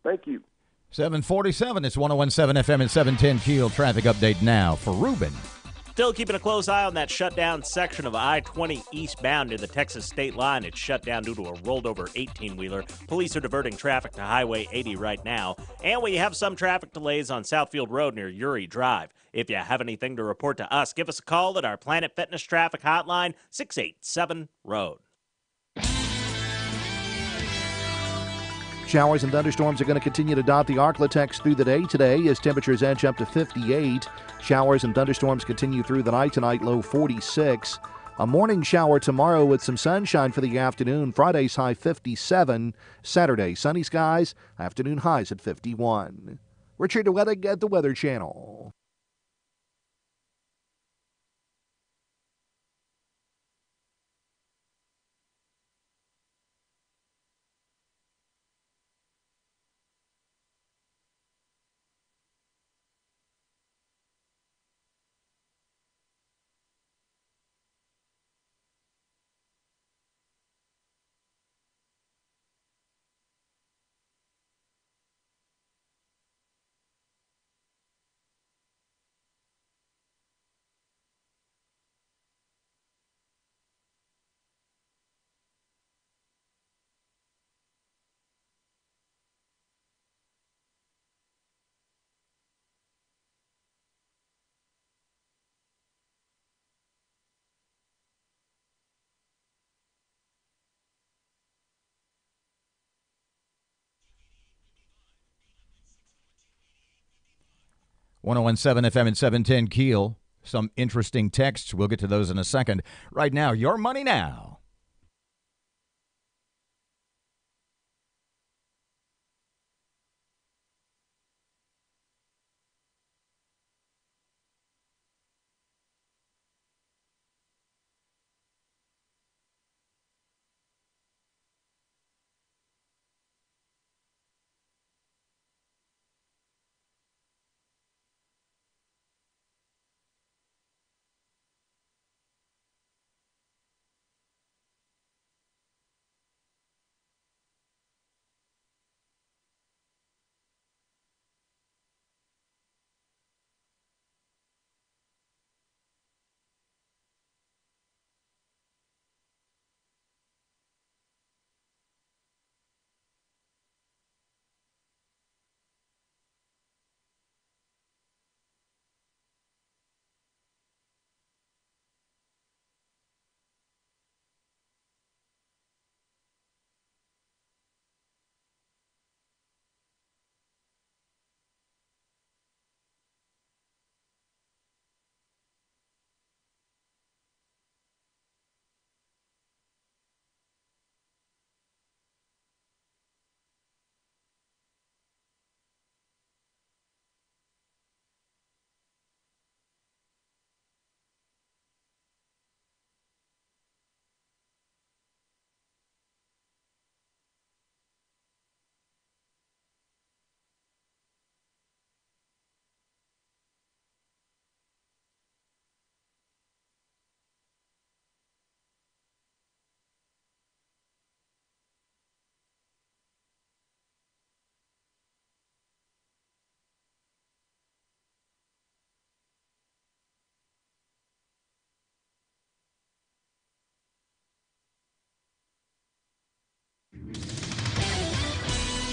Thank you.
747, it's 101.7 FM and 710 KEEL traffic update now for Ruben.
Still keeping a close eye on that shutdown section of I-20 eastbound near the Texas state line. It's shut down due to a rolled over 18-wheeler. Police are diverting traffic to Highway 80 right now. And we have some traffic delays on Southfield Road near Uri Drive. If you have anything to report to us, give us a call at our Planet Fitness traffic hotline, 687-ROAD.
Showers and thunderstorms are going to continue to dot the Arklatex through the day today as temperatures edge up to 58. Showers and thunderstorms continue through the night tonight, low 46. A morning shower tomorrow with some sunshine for the afternoon. Friday's high 57. Saturday, sunny skies, afternoon highs at 51. Richard Wedding at the Weather Channel.
.1017 FM and 710 Keel. Some interesting texts. We'll get to those in a second. Right now, your money now.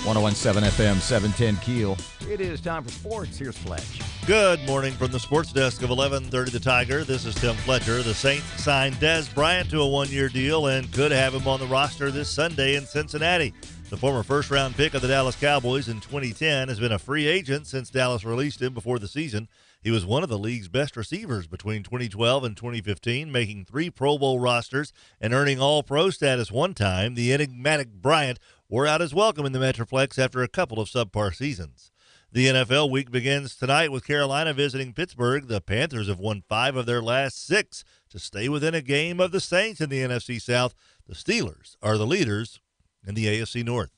.1017 FM, 710 Keel. It is time for sports. Here's Fletch.
Good morning from the sports desk of 1130 The Tiger. This is Tim Fletcher. The Saints signed Dez Bryant to a one-year deal and could have him on the roster this Sunday in Cincinnati. The former first-round pick of the Dallas Cowboys in 2010 has been a free agent since Dallas released him before the season. He was one of the league's best receivers between 2012 and 2015, making 3 Pro Bowl rosters and earning All-Pro status one time. The enigmatic Bryant wore out his welcome in the Metroplex after a couple of subpar seasons. The NFL week begins tonight with Carolina visiting Pittsburgh. The Panthers have won 5 of their last 6 to stay within a game of the Saints in the NFC South. The Steelers are the leaders in the AFC North.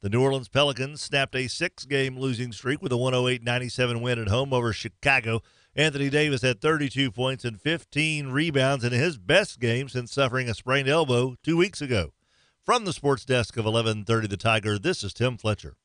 The New Orleans Pelicans snapped a 6-game losing streak with a 108-97 win at home over Chicago. Anthony Davis had 32 points and 15 rebounds in his best game since suffering a sprained elbow 2 weeks ago. From the sports desk of 1130 The Tiger, this is Tim Fletcher.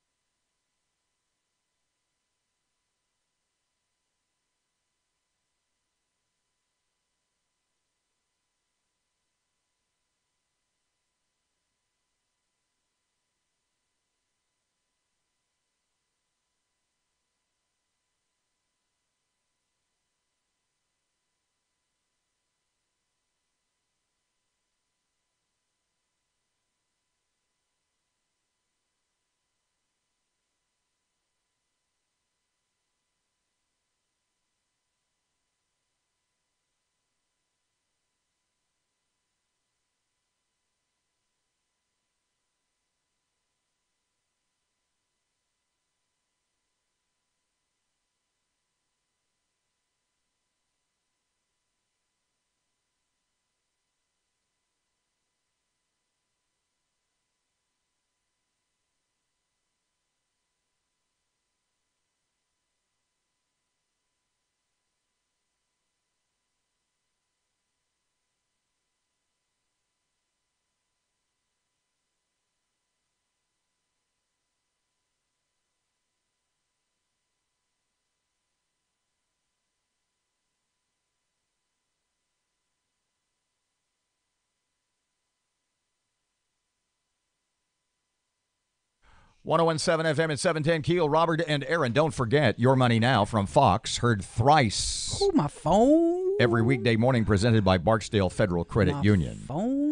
1017 FM and 710 Keel. Robert and Erin, don't forget Your Money Now from Fox, heard thrice.
Oh, my phone.
Every weekday morning, presented by Barksdale Federal Credit Union.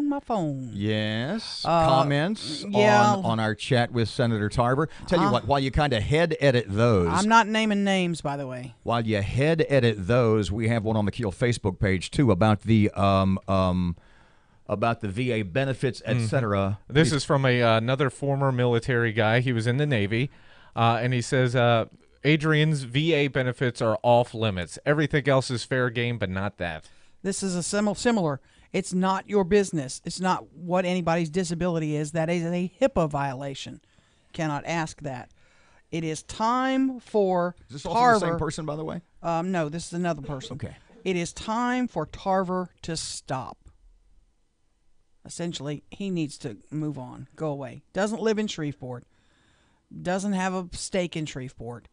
My phone.
Yes. Comments
yeah.
on our chat with Senator Tarver. Tell you what, while you kind of head edit those.
I'm not naming names, by the way.
While you head edit those, we have one on the Keel Facebook page, too, about the VA benefits, etc.
This is from another former military guy. He was in the Navy, and he says Adrian's VA benefits are off limits. Everything else is fair game, but not that.
This is a similar. It's not your business. It's not what anybody's disability is. That is a HIPAA violation. Cannot ask that. It is time for
Is this also
Tarver.
the same person, by the way?
No, this is another person.
Okay.
It is time for Tarver to stop. Essentially, he needs to move on, go away. Doesn't live in Shreveport. Doesn't have a stake in Shreveport.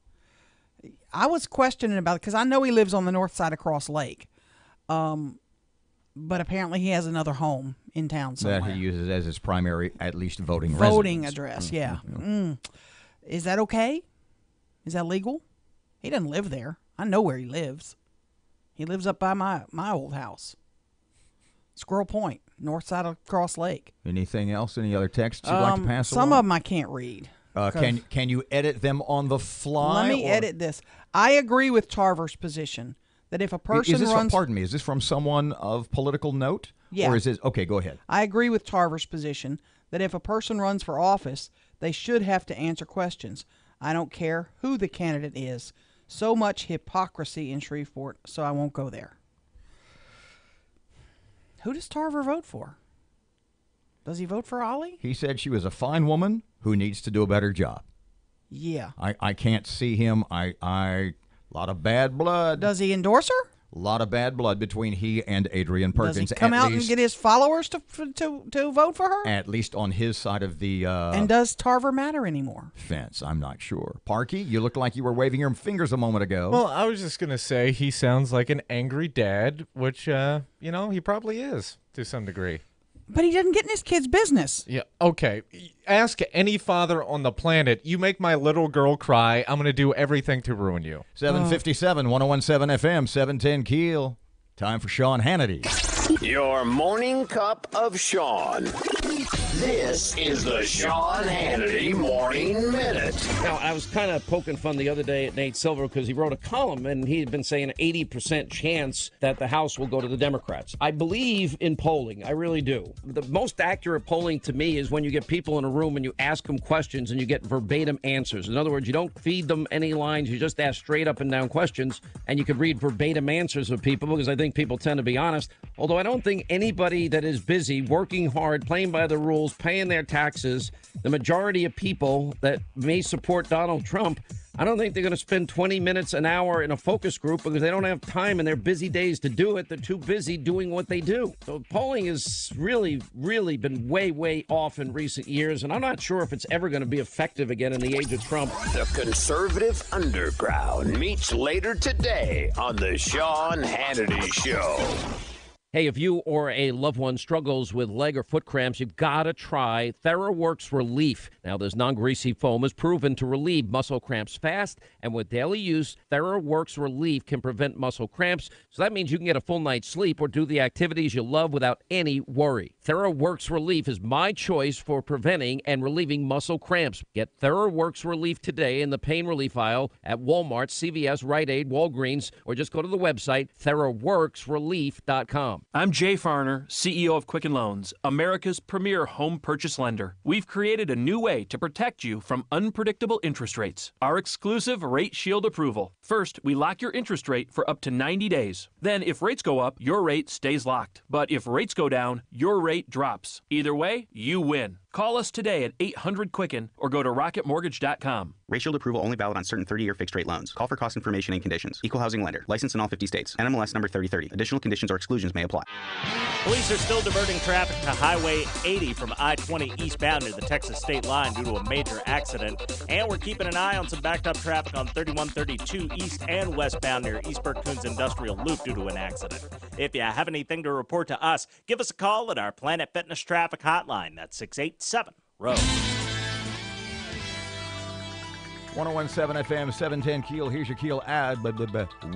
I was questioning about it because I know he lives on the north side of Cross Lake. But apparently he has another home in town somewhere.
That he uses as his primary, at least, voting
address, yeah. Is that okay? Is that legal? He doesn't live there. I know where he lives. He lives up by my old house. Squirrel Point, north side of Cross Lake.
Anything else? Any other texts you'd like to pass
Some
along?
of them I can't read.
Can you edit them on the fly?
Let me edit this. I agree with Tarver's position that if a person runs...
Pardon me, is this from someone of political note?
Yeah.
Or is it... Okay, go ahead.
I agree with Tarver's position that if a person runs for office, they should have to answer questions. I don't care who the candidate is. So much hypocrisy in Shreveport, so I won't go there. Who does Tarver vote for? Does he vote for Ollie?
He said she was a fine woman who needs to do a better job.
Yeah.
I can't see him. A lot of bad blood.
Does he endorse her?
A lot of bad blood between he and Adrian Perkins.
Does he come out and get his followers to vote for her?
At least on his side of the
and does Tarver matter anymore?
Fence, I'm not sure. Parky, you look like you were waving your fingers a moment ago.
Well, I was just going to say he sounds like an angry dad, which, he probably is to some degree.
But he didn't get in his kid's business.
Yeah, okay. Ask any father on the planet. You make my little girl cry, I'm going to do everything to ruin you.
757, 1017 FM, 710 Keel. Time for Sean Hannity.
Your morning cup of Sean. This is the Sean Hannity Morning Minute.
Now, I was kind of poking fun the other day at Nate Silver because he wrote a column and he had been saying an 80% chance that the House will go to the Democrats. I believe in polling. I really do. The most accurate polling to me is when you get people in a room and you ask them questions and you get verbatim answers. In other words, you don't feed them any lines. You just ask straight up and down questions and you can read verbatim answers of people because I think people tend to be honest. Although I don't think anybody that is busy, working hard, playing by the rules, paying their taxes, the majority of people that may support Donald Trump, I don't think they're going to spend 20 minutes, an hour in a focus group because they don't have time in their busy days to do it. They're too busy doing what they do. So polling has really, really been way, way off in recent years, and I'm not sure if it's ever going to be effective again in the age of Trump.
The conservative underground meets later today on the Sean Hannity Show.
Hey, if you or a loved one struggles with leg or foot cramps, you've got to try TheraWorks Relief. Now, this non-greasy foam is proven to relieve muscle cramps fast, and with daily use, TheraWorks Relief can prevent muscle cramps. So that means you can get a full night's sleep or do the activities you love without any worry. TheraWorks Relief is my choice for preventing and relieving muscle cramps. Get TheraWorks Relief today in the pain relief aisle at Walmart, CVS, Rite Aid, Walgreens, or just go to the website TheraWorksRelief.com.
I'm Jay Farner, CEO of Quicken Loans, America's premier home purchase lender. We've created a new way to protect you from unpredictable interest rates. Our exclusive Rate Shield approval. First, we lock your interest rate for up to 90 days. Then, if rates go up, your rate stays locked. But if rates go down, your rate drops. Either way, you win. Call us today at 800-QUICKEN or go to rocketmortgage.com.
Rate Shield approval only valid on certain 30-year fixed-rate loans. Call for cost information and conditions. Equal housing lender. Licensed in all 50 states. NMLS number 3030. Additional conditions or exclusions may apply.
Police are still diverting traffic to Highway 80 from I-20 eastbound near the Texas state line due to a major accident. And we're keeping an eye on some backed-up traffic on 3132 east and westbound near East Berkcoons Industrial Loop due to an accident. If you have anything to report to us, give us a call at our Planet Fitness Traffic Hotline. That's 687-ROAD.
1017 FM, 710 Keel. Here's your Keel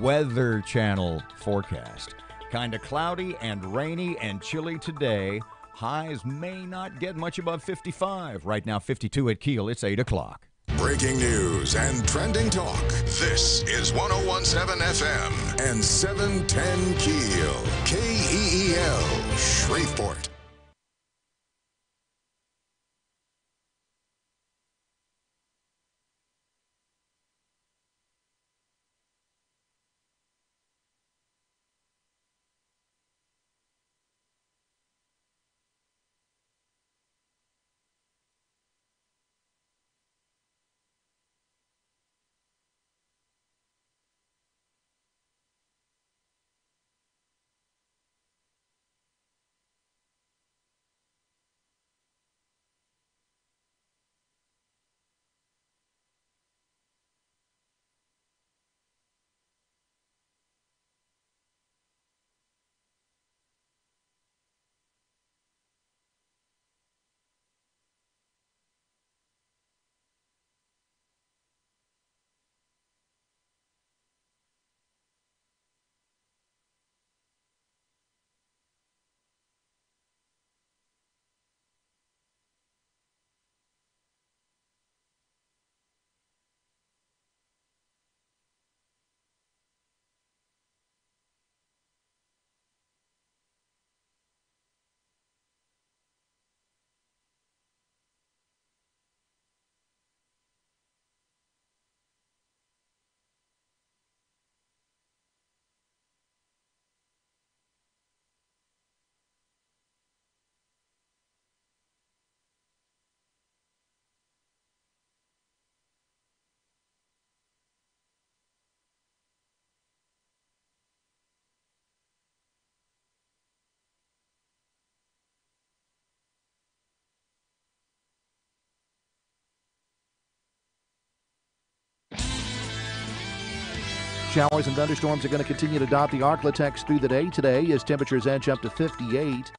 Weather Channel forecast. Kind of cloudy and rainy and chilly today. Highs may not get much above 55. Right now, 52 at Keel. It's 8 o'clock.
Breaking news and trending talk. This is 1017 FM and 710 Keel. KEEL, Shreveport.
Showers and thunderstorms are going to continue to dot the Arklatex through the day today as temperatures edge up to 58.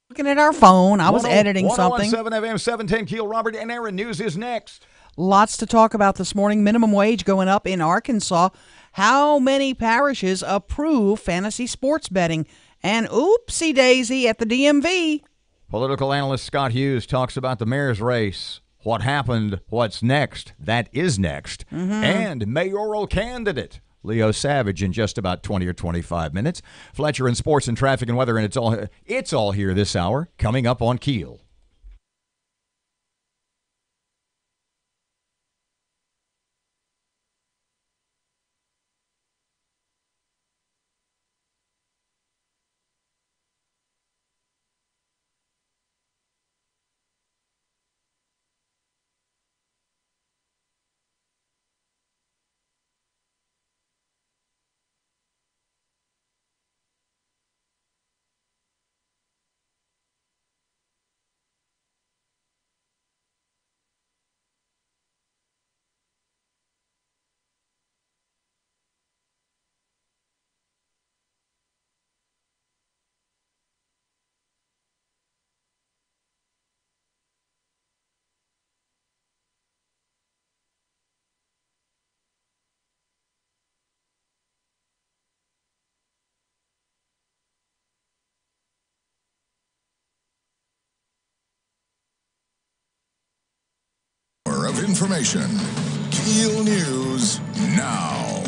Looking at our phone. I was editing something.
1017 FM, 710 Keel. Robert and Erin, news is next.
Lots to talk about this morning. Minimum wage going up in Arkansas. How many parishes approve fantasy sports betting? And oopsie daisy at the DMV.
Political analyst Scott Hughes talks about the mayor's race. What happened? What's next? That is next. And mayoral candidate Leo Savage in just about 20 or 25 minutes. Fletcher in sports and traffic and weather, and it's all here this hour, coming up on Keel.
of information. KEEL News now.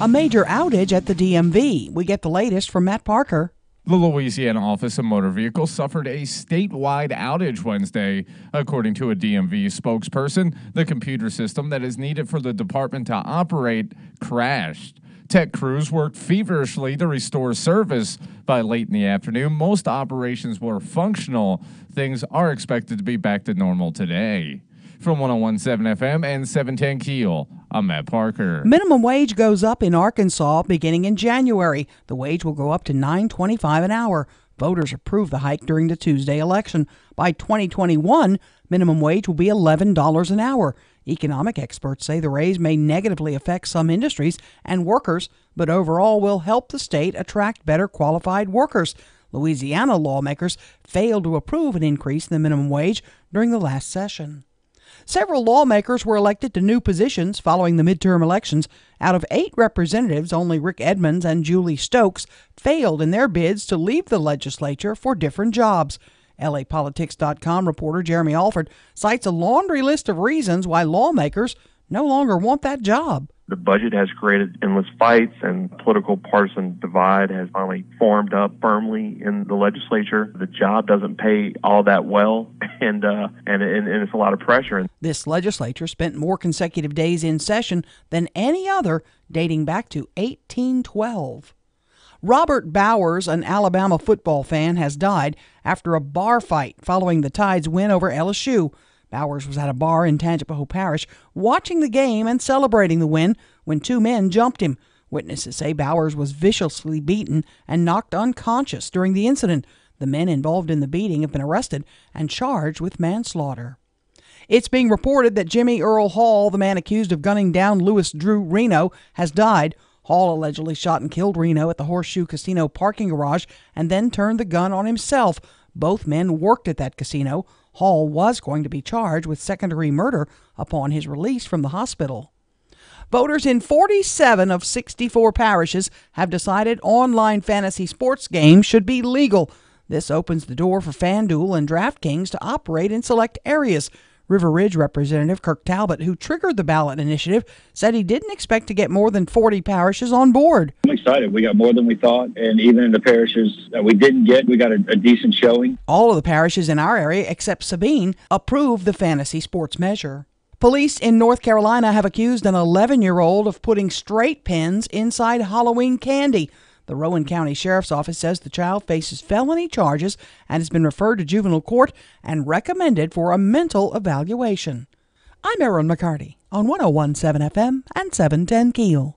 A major outage at the DMV. We get the latest from Matt Parker.
The Louisiana Office of Motor Vehicles suffered a statewide outage Wednesday. According to a DMV spokesperson, the computer system that is needed for the department to operate crashed. Tech crews worked feverishly to restore service. By late in the afternoon, most operations were functional. Things are expected to be back to normal today. From 101.7 FM and 710 KEEL, I'm Matt Parker.
Minimum wage goes up in Arkansas beginning in January. The wage will go up to $9.25 an hour. Voters approved the hike during the Tuesday election. By 2021, minimum wage will be $11 an hour. Economic experts say the raise may negatively affect some industries and workers, but overall will help the state attract better qualified workers. Louisiana lawmakers failed to approve an increase in the minimum wage during the last session. Several lawmakers were elected to new positions following the midterm elections. Out of 8 representatives, only Rick Edmonds and Julie Stokes failed in their bids to leave the legislature for different jobs. LAPolitics.com reporter Jeremy Alford cites a laundry list of reasons why lawmakers no longer want that job.
The budget has created endless fights, and political partisan divide has finally formed up firmly in the legislature. The job doesn't pay all that well, and it's a lot of pressure.
This legislature spent more consecutive days in session than any other dating back to 1812. Robert Bowers, an Alabama football fan, has died after a bar fight following the Tide's win over LSU. Bowers was at a bar in Tangipahoa Parish watching the game and celebrating the win when 2 men jumped him. Witnesses say Bowers was viciously beaten and knocked unconscious during the incident. The men involved in the beating have been arrested and charged with manslaughter. It's being reported that Jimmy Earl Hall, the man accused of gunning down Louis Drew Reno, has died. Hall allegedly shot and killed Reno at the Horseshoe Casino parking garage and then turned the gun on himself. Both men worked at that casino. Hall was going to be charged with second-degree murder upon his release from the hospital. Voters in 47 of 64 parishes have decided online fantasy sports games should be legal. This opens the door for FanDuel and DraftKings to operate in select areas. River Ridge Representative Kirk Talbot, who triggered the ballot initiative, said he didn't expect to get more than 40 parishes on board.
I'm excited. We got more than we thought, and even in the parishes that we didn't get, we got a decent showing.
All of the parishes in our area, except Sabine, approved the fantasy sports measure. Police in North Carolina have accused an 11-year-old of putting straight pins inside Halloween candy. The Rowan County Sheriff's Office says the child faces felony charges and has been referred to juvenile court and recommended for a mental evaluation. I'm Erin McCarty on 101.7 FM and 710 KEEL.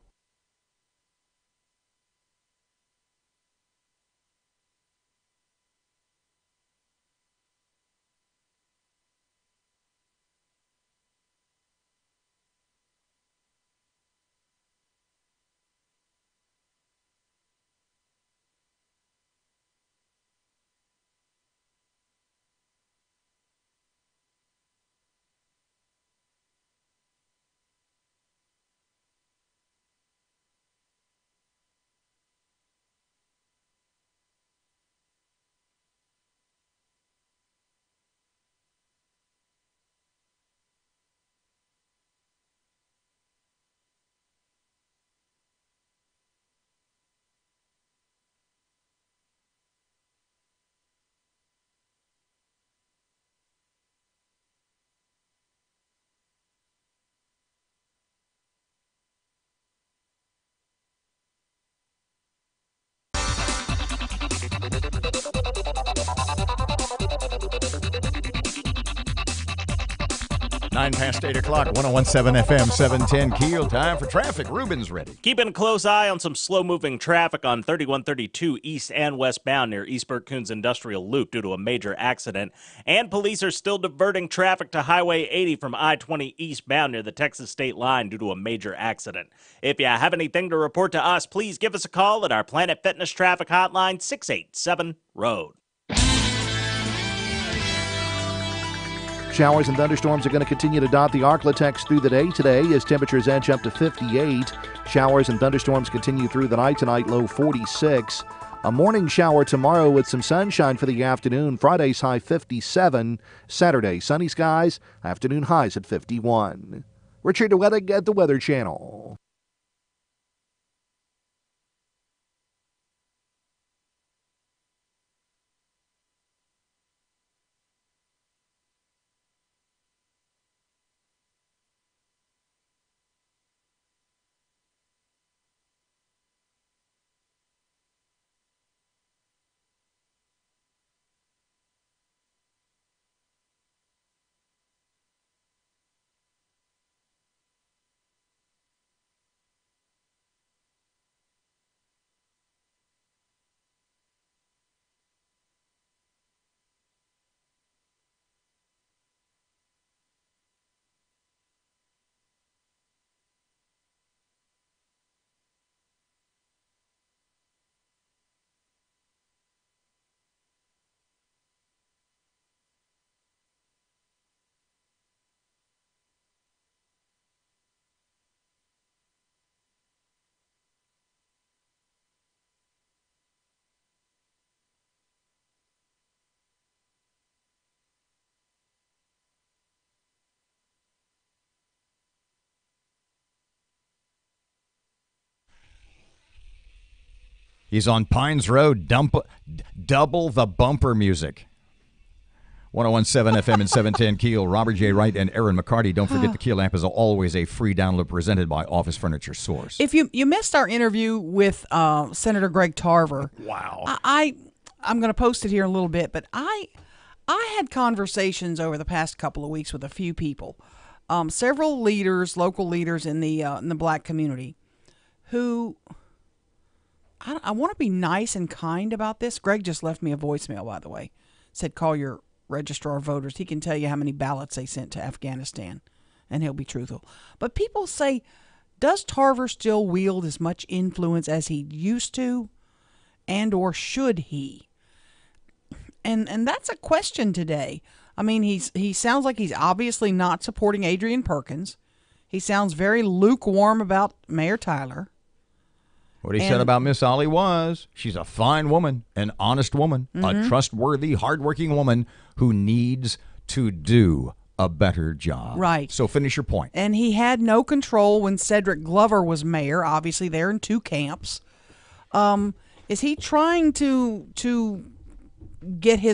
Nine past 8 o'clock, 101.7 FM, 710 KEEL. Time for traffic. Ruben's ready.
Keeping a close eye on some slow-moving traffic on 3132 east and westbound near East Burke-Coons Industrial Loop due to a major accident. And police are still diverting traffic to Highway 80 from I-20 eastbound near the Texas state line due to a major accident. If you have anything to report to us, please give us a call at our Planet Fitness traffic hotline, 687-ROAD.
Showers and thunderstorms are going to continue to dot the Arklatex through the day today as temperatures edge up to 58. Showers and thunderstorms continue through the night tonight, low 46. A morning shower tomorrow with some sunshine for the afternoon. Friday's high 57. Saturday, sunny skies. Afternoon highs at 51. Richard Weddick at the Weather Channel.
He's on Pines Road. Double the bumper music. 101.7 FM and 710 KEEL. Robert J. Wright and Erin McCarty. Don't forget the KEEL app is always a free download presented by Office Furniture Source.
If you missed our interview with Senator Greg Tarver,
wow,
I'm going to post it here in a little bit, but I had conversations over the past couple of weeks with a few people, several leaders, local leaders in the black community, who I want to be nice and kind about this. Greg just left me a voicemail, by the way. Said call your registrar of voters. He can tell you how many ballots they sent to Afghanistan, and he'll be truthful. But people say, does Tarver still wield as much influence as he used to, and or should he? And that's a question today. I mean, he sounds like he's obviously not supporting Adrian Perkins. He sounds very lukewarm about Mayor Tyler.
What he said about Miss Ollie was, she's a fine woman, an honest woman, a trustworthy, hardworking woman who needs to do a better job.
Right.
So finish your point.
And he had no control when Cedric Glover was mayor. Obviously, they're in two camps. Is he trying to get his